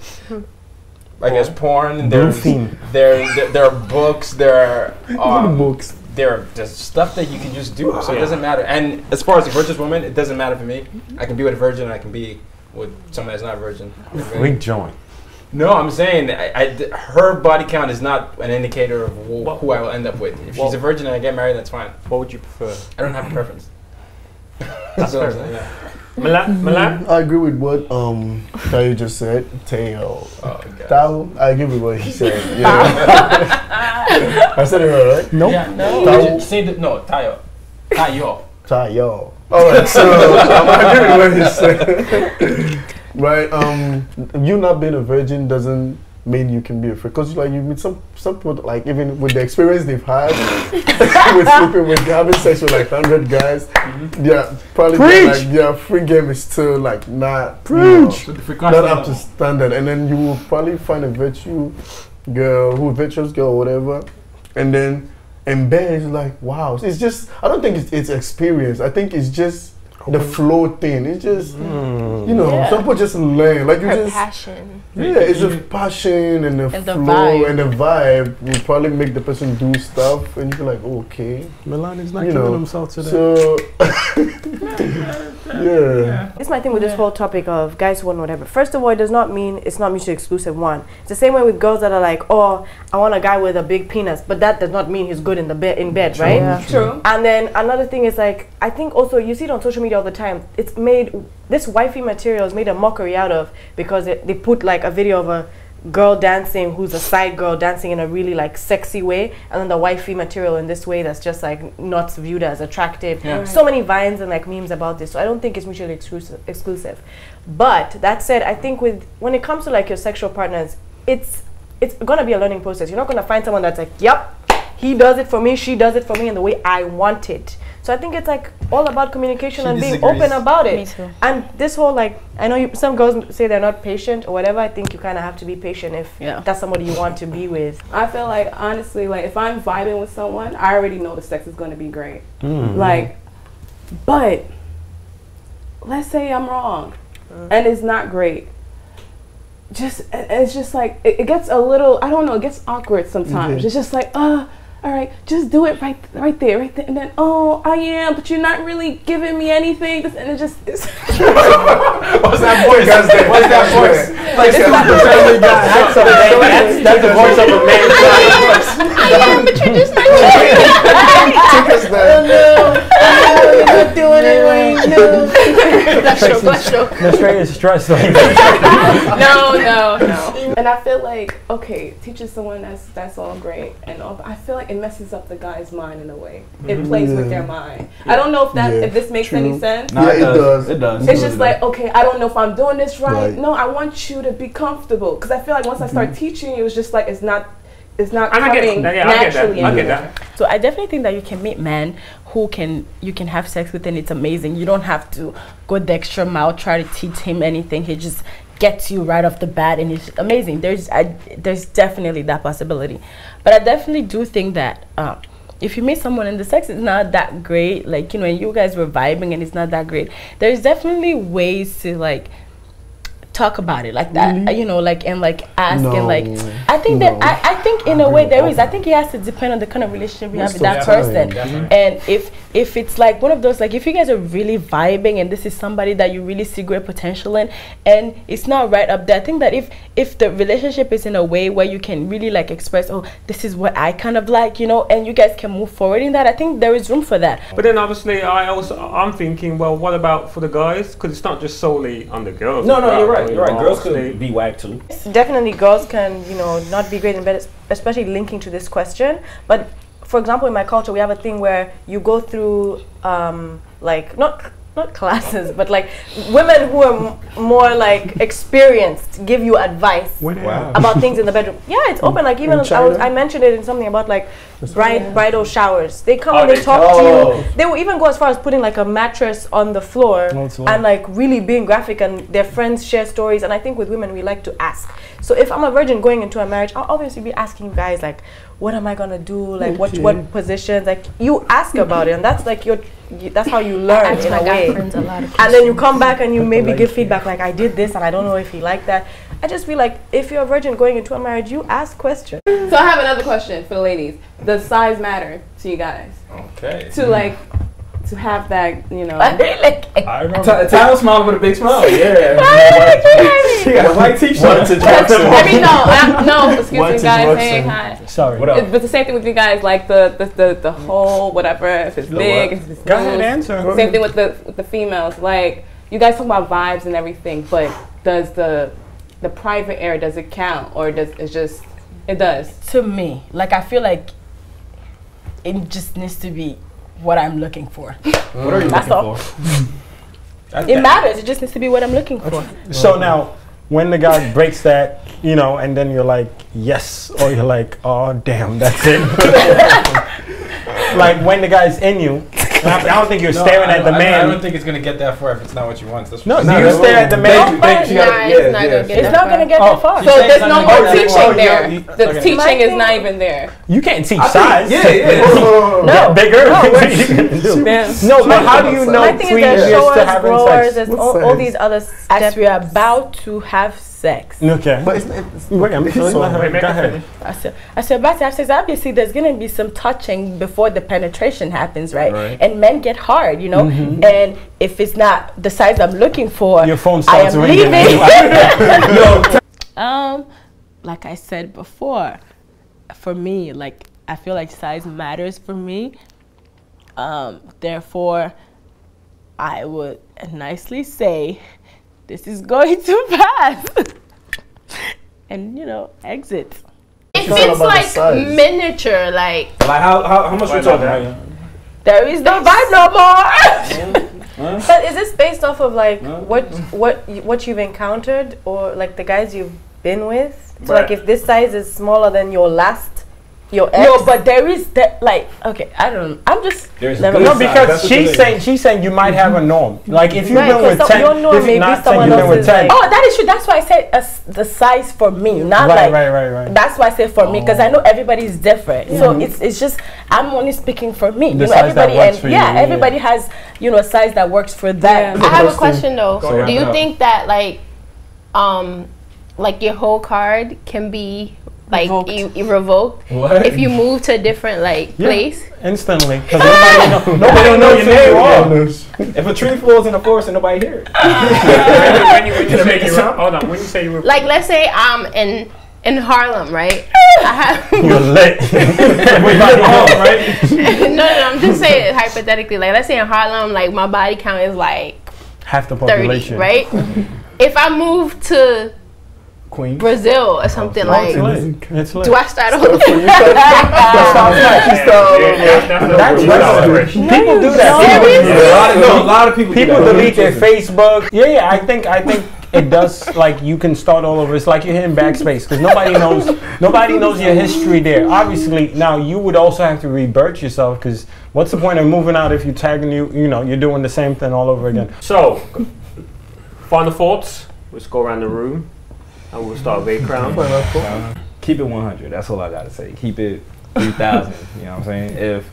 I guess, porn. There are books. There are books. There's stuff that you can just do. So it doesn't matter. And as far as a virgin woman, it doesn't matter for me. I can be with a virgin. And I can be with someone that's not a virgin. Big joint. No, I'm saying her body count is not an indicator of who I will end up with. If she's a virgin and I get married, that's fine. What would you prefer? I don't have a preference. That's fair. Yeah. Milan? I agree with what Tayo just said. Tayo. I agree with what he said. Yeah. I said it right? No. Yeah, no. Say that. No, Tayo. Tayo. All right. So I agree with what he said. Right. You not being a virgin doesn't mean you can be a freak, because like you meet some people, like even with the experience they've had with sleeping with, having sex with like 100 guys, probably free game is still like not not up to standard, and then you will probably find a virtuous girl or whatever, and then in bed it's like, wow, it's just, I don't think it's experience, I think it's just the flow thing. It's just, you know, some people just learn. Like you just passion. Yeah, it's the passion and the flow vibe. and the vibe will probably make the person do stuff, and you feel like, okay, Milan is not giving himself to that. So, It's my thing with this whole topic of guys who want whatever. First of all, it does not mean it's not mutually exclusive. One, it's the same way with girls that are like, oh, I want a guy with a big penis, but that does not mean he's good in bed, right? Yeah. True. And then another thing is like, I think also you see it on social media all the time. It's made, this wifey material is made a mockery out of, because they put like a video of a girl dancing who's a side girl dancing in a really like sexy way, and then the wifey material in this way that's just like not viewed as attractive. Yeah. So many vines and like memes about this, so I don't think it's mutually exclusive. But that said, I think when it comes to like your sexual partners, it's gonna be a learning process. You're not gonna find someone that's like, yep, he does it for me, she does it for me in the way I want it. So I think it's like all about communication and being open about it. Me too. And this whole like, I know some girls say they're not patient or whatever. I think you kind of have to be patient if that's somebody you want to be with. I feel like, honestly, like if I'm vibing with someone, I already know the sex is going to be great. Like, but let's say I'm wrong and it's not great. It's just like, it gets a little, I don't know, it gets awkward sometimes. It's just like, all right, just do it right there. And then, oh, I am, but you're not really giving me anything. And it just, it's What's that voice? What's that voice? Like that's the voice of a man. I am, but you're just not you're not doing it right. No. The straight is stressed. No. And I feel like, okay, teaching someone that's all great and all, but I feel like it messes up the guy's mind in a way. It plays with their mind. I don't know if this makes any sense. No, it does. It does. It's just like, okay, I don't know if I'm doing this right. No, I want you to be comfortable, because I feel like once I start teaching you, it's just like it's not coming naturally. I get that. So I definitely think that you can meet men who you can have sex with, and it's amazing. You don't have to go the extra mile, try to teach him anything. He just gets you right off the bat, and it's amazing. There's definitely that possibility. But I definitely do think that if you meet someone and the sex is not that great, like, you know, and you guys were vibing and it's not that great, there's definitely ways to like talk about it like that, you know, like, and like ask and like, I think that I think in a way there is. I think it has to depend on the kind of relationship you have with that person. And if it's like one of those, like if you guys are really vibing and this is somebody that you really see great potential in, and it's not right up there, I think that if the relationship is in a way where you can really like express, oh, this is what I kind of like, you know, and you guys can move forward in that, I think there is room for that. But then obviously I'm thinking, well, what about for the guys? Because it's not just solely on the girls. No, you're right. You're right. Girls could be whack too. Definitely, girls can, you know, not be great in bed, especially linking to this question. But for example, in my culture, we have a thing where you go through, like not classes, but like women who are more like experienced give you advice about things in the bedroom. Yeah, it's open. Like even I mentioned it in something about like bridal showers. They come and they talk to you. They will even go as far as putting like a mattress on the floor and like really being graphic, and their friends share stories. And I think with women we like to ask. So if I'm a virgin going into a marriage, I'll obviously be asking you guys like, what am I gonna do? Like what positions? Like you ask about it, and that's like that's how you learn in a way. And then you come back and you maybe give feedback like, I did this and I don't know if he liked that. I just feel like if you're a virgin going into a marriage, you ask questions. So I have another question for the ladies. Does size matter to you guys? Okay. To like, to have that, you know. I don't know. Tyler smiled with a big smile. Yeah. She got a white t-shirt. I mean, no, excuse me, guys. Hey, hi. Sorry. What up? But the same thing with you guys, like the whole whatever, if it's big, if it's Go ahead, loose. answer. Same thing with the females. Like you guys talk about vibes and everything, but does the private area, does it count, or does it just it does? To me, like I feel like it just needs to be what I'm looking for. What are you looking for? It matters. It just needs to be what I'm looking for. So now, when the guy breaks that, you know, and then you're like, yes, or you're like, oh, damn, that's it. Like when the guy's in you, I don't think you're staring at the man. I don't think it's gonna get that far if it's not what you want. That's no, what you stare at the man. It's not gonna get that far. So there's no more teaching there. The teaching is not even there. You can't teach size. No, bigger. No, but how do you know 3 years to having sex? There's all these other steps. As we're about to have sex. Okay. But Wait, I'm sorry. Go ahead. As we're about to have sex, obviously there's gonna be some touching before the penetration happens, right? Right. And men get hard, you know. And if it's not the size I'm looking for, your phone I starts am ringing. Like I said before, for me, like I feel like size matters for me. Therefore, I would nicely say, this is going to pass, and you know, exit. If it's like miniature, like how much we talking about? There is no vibe no more. But is this based off of like what you've encountered, or like the guys you've been with? So like if this size is smaller than your ex? No, but there is that like okay, I don't know. I'm just no, because she's saying you might have a norm. Like if you've been with 10, if you're not saying you've been with 10. Oh, that is true. That's why I said the size for me, not right. That's why I say for me, because I know everybody's different. So it's just I'm only speing for me. The you know, size everybody that works for you, everybody has a size that works for them. I have a question though. Do you think that like your whole card can be like revoked if you move to a different place? Instantly, because nobody will know your name. If a tree falls in the forest and nobody hears it. Hold on. When you say you were like, let's say I'm in Harlem, right? You're lit. No, I'm just saying hypothetically. Like, let's say in Harlem, like my body count is like half the 30, population, right? If I move to Queen. Brazil or something like, it's lit. do I start over? People do that. A lot of people. People delete their Facebook. Yeah, I think it does. Like you can start all over. It's like you're hitting backspace because nobody knows your history there. Obviously, now you would also have to rebirth yourself because what's the point of moving out if you're tagging you're doing the same thing all over again. So, final thoughts. Let's go around the room. And we'll start with Crown. Keep it 100. That's all I gotta say. Keep it 3,000. You know what I'm saying? If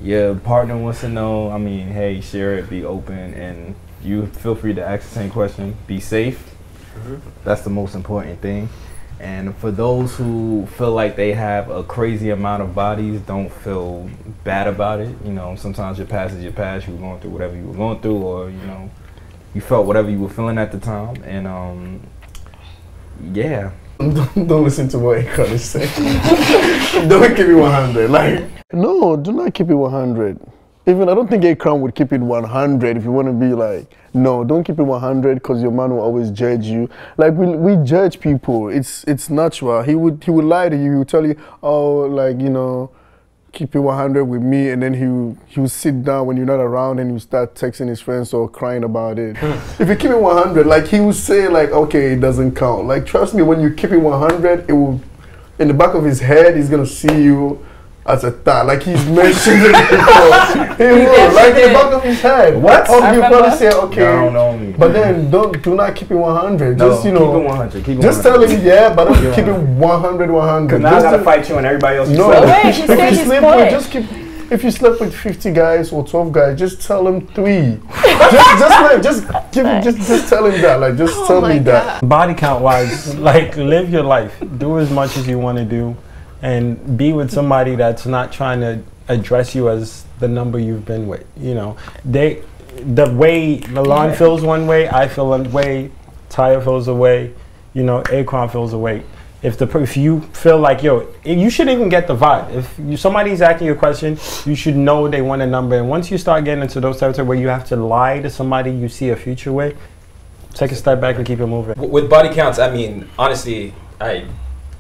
your partner wants to know, I mean, hey, share it. Be open, and you feel free to ask the same question. Be safe. That's the most important thing. And for those who feel like they have a crazy amount of bodies, don't feel bad about it. You know, sometimes your past is your past. You were going through whatever you were going through, or you felt whatever you were feeling at the time, and yeah. Don't listen to what Akon is saying. Don't keep it 100. Like, no, do not keep it 100. Even I don't think Akon would keep it 100 if you want to be like, no, don't keep it 100 because your man will always judge you. Like we judge people. It's natural. He would lie to you. He would tell you, oh, like keep it 100 with me, and then he would sit down when you're not around and you start texting his friends or crying about it. If you keep it 100, like he would say like, okay, it doesn't count. Like trust me, when you keep it 100, it will, in the back of his head, he's gonna see you as a thought. Like he's mentioned it before. He will, like in the back of his head. What? Oh, you probably say, okay. Don't know me. But then do not keep it 100. No, just, you know. keep it 100. Keep it just 100. tell him, yeah, but don't keep it 100, 100. Because now I gotta fight you and everybody else. No, wait, he's saying his point. Just keep. If you slept with 50 guys or 12 guys, just tell them 3. just tell him that. Like, just tell me that. Body count wise, like, live your life. Do as much as you want to do, and be with somebody that's not trying to address you as the number you've been with. You know, the way Milan feels one way, I feel one way, Tyre feels a way, you know, Akron feels a way. If you feel like, yo, you should even get the vibe. If somebody's asking you a question, you should know they want a number. And once you start getting into those territories where you have to lie to somebody you see a future with, take a step back and keep it moving. With body counts, I mean, honestly, I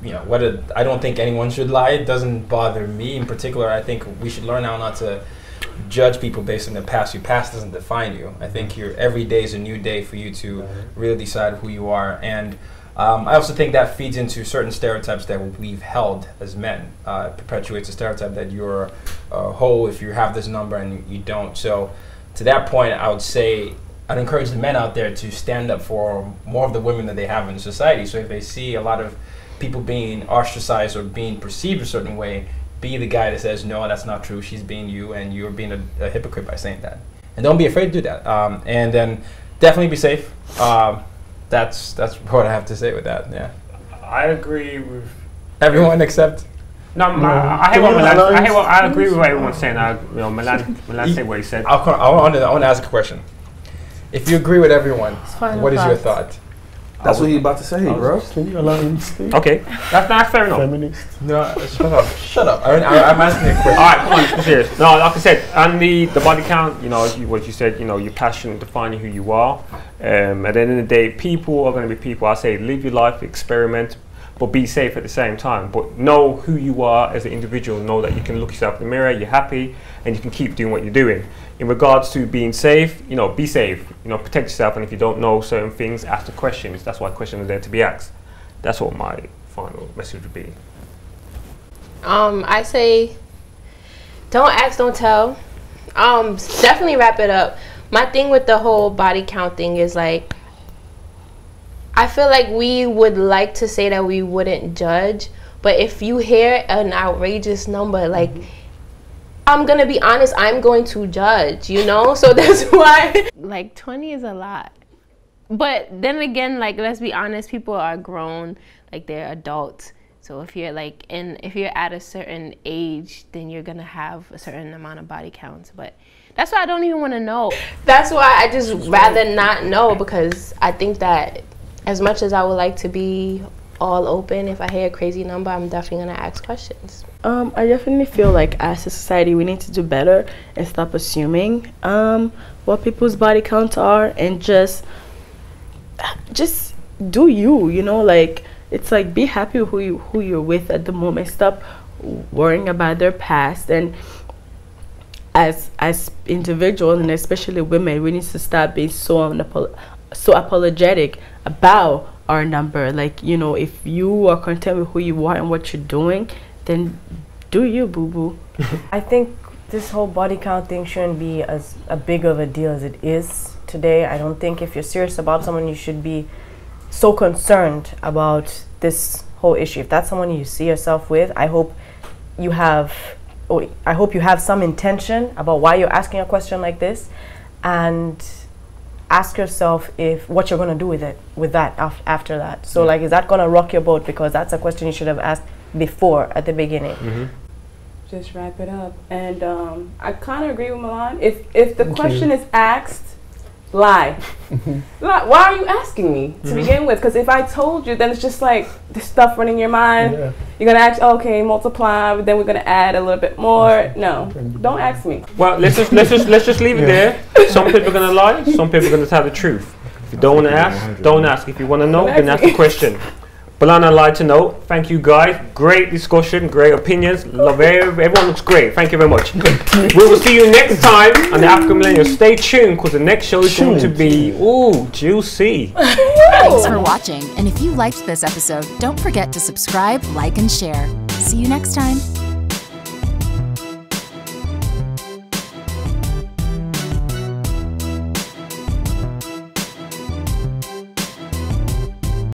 don't think anyone should lie. It doesn't bother me in particular. I think we should learn now not to judge people based on the past. Your past doesn't define you. I think every day is a new day for you to really decide who you are. And I also think that feeds into certain stereotypes that we've held as men. It perpetuates a stereotype that you're a hoe if you have this number and you don't. So to that point, I would say I'd encourage the men out there to stand up for more of the women that they have in society. So if they see a lot of people being ostracized or being perceived a certain way, be the guy that says, no, that's not true, she's being you, and you're being a hypocrite by saying that. And don't be afraid to do that. And then definitely be safe. That's what I have to say with that. Yeah, I agree with everyone except. No, I agree with what everyone's saying. Milan said what he said. I want to ask a question. If you agree with everyone, what is your thought? That's what he's about to say, bro. Can you allow him to speak? Okay, that's fair enough. Feminist. No, shut up. I'm asking a question. All right, come on, serious. No, like I said, and the body count, you know, what you said, you know, your passion defining who you are. At the end of the day, people are going to be people. I say live your life, experiment, but be safe at the same time. But know who you are as an individual. Know that you can look yourself in the mirror, you're happy, and you can keep doing what you're doing. In regards to being safe, you know, be safe. You know, protect yourself, and if you don't know certain things, ask the questions. That's why questions are there to be asked. That's what my final message would be. I say, don't ask, don't tell. Definitely wrap it up. My thing with the whole body count thing is like, I feel like we would like to say that we wouldn't judge, but if you hear an outrageous number, like, I'm gonna be honest, I'm going to judge, you know? So that's why, like, 20 is a lot. But then again, like, let's be honest, people are grown, like, they're adults. So if you're like, if you're at a certain age, then you're gonna have a certain amount of body counts. But that's why I don't even want to know. That's why I just rather not know, because I think that as much as I would like to be all open, if I hear a crazy number, I'm definitely gonna ask questions. I definitely feel like as a society we need to do better and stop assuming what people's body counts are, and just do you know, like, it's like, be happy with who you're with at the moment. Stop worrying about their past. And as individuals, and especially women, we need to stop being so apologetic about our number. Like, you know, if you are content with who you are and what you're doing, then do you, boo-boo. I think this whole body count thing shouldn't be as big of a deal as it is today. I don't think if you're serious about someone, you should be so concerned about this whole issue. If that's someone you see yourself with, I hope you have some intention about why you're asking a question like this, and ask yourself what you're going to do with that after that. So like, is that going to rock your boat? Because that's a question you should have asked before, at the beginning. Just wrap it up. And I kind of agree with Milan. If the question is asked, lie. Why are you asking me to begin with? Because if I told you, then it's just like the stuff running your mind. You're gonna ask, okay, multiply, but then we're gonna add a little bit more. No, don't ask me. Well, let's just leave it there. Some people are gonna lie. Some people are gonna tell the truth. If you don't want to ask, don't ask. If you want to know, then ask the question. Balana lied to know. Thank you guys. Great discussion, great opinions. Love everyone looks great. Thank you very much. We will see you next time on the African Millennials. Stay tuned, because the next show is going to be juicy. Thanks for watching. And if you liked this episode, don't forget to subscribe, like, and share. See you next time.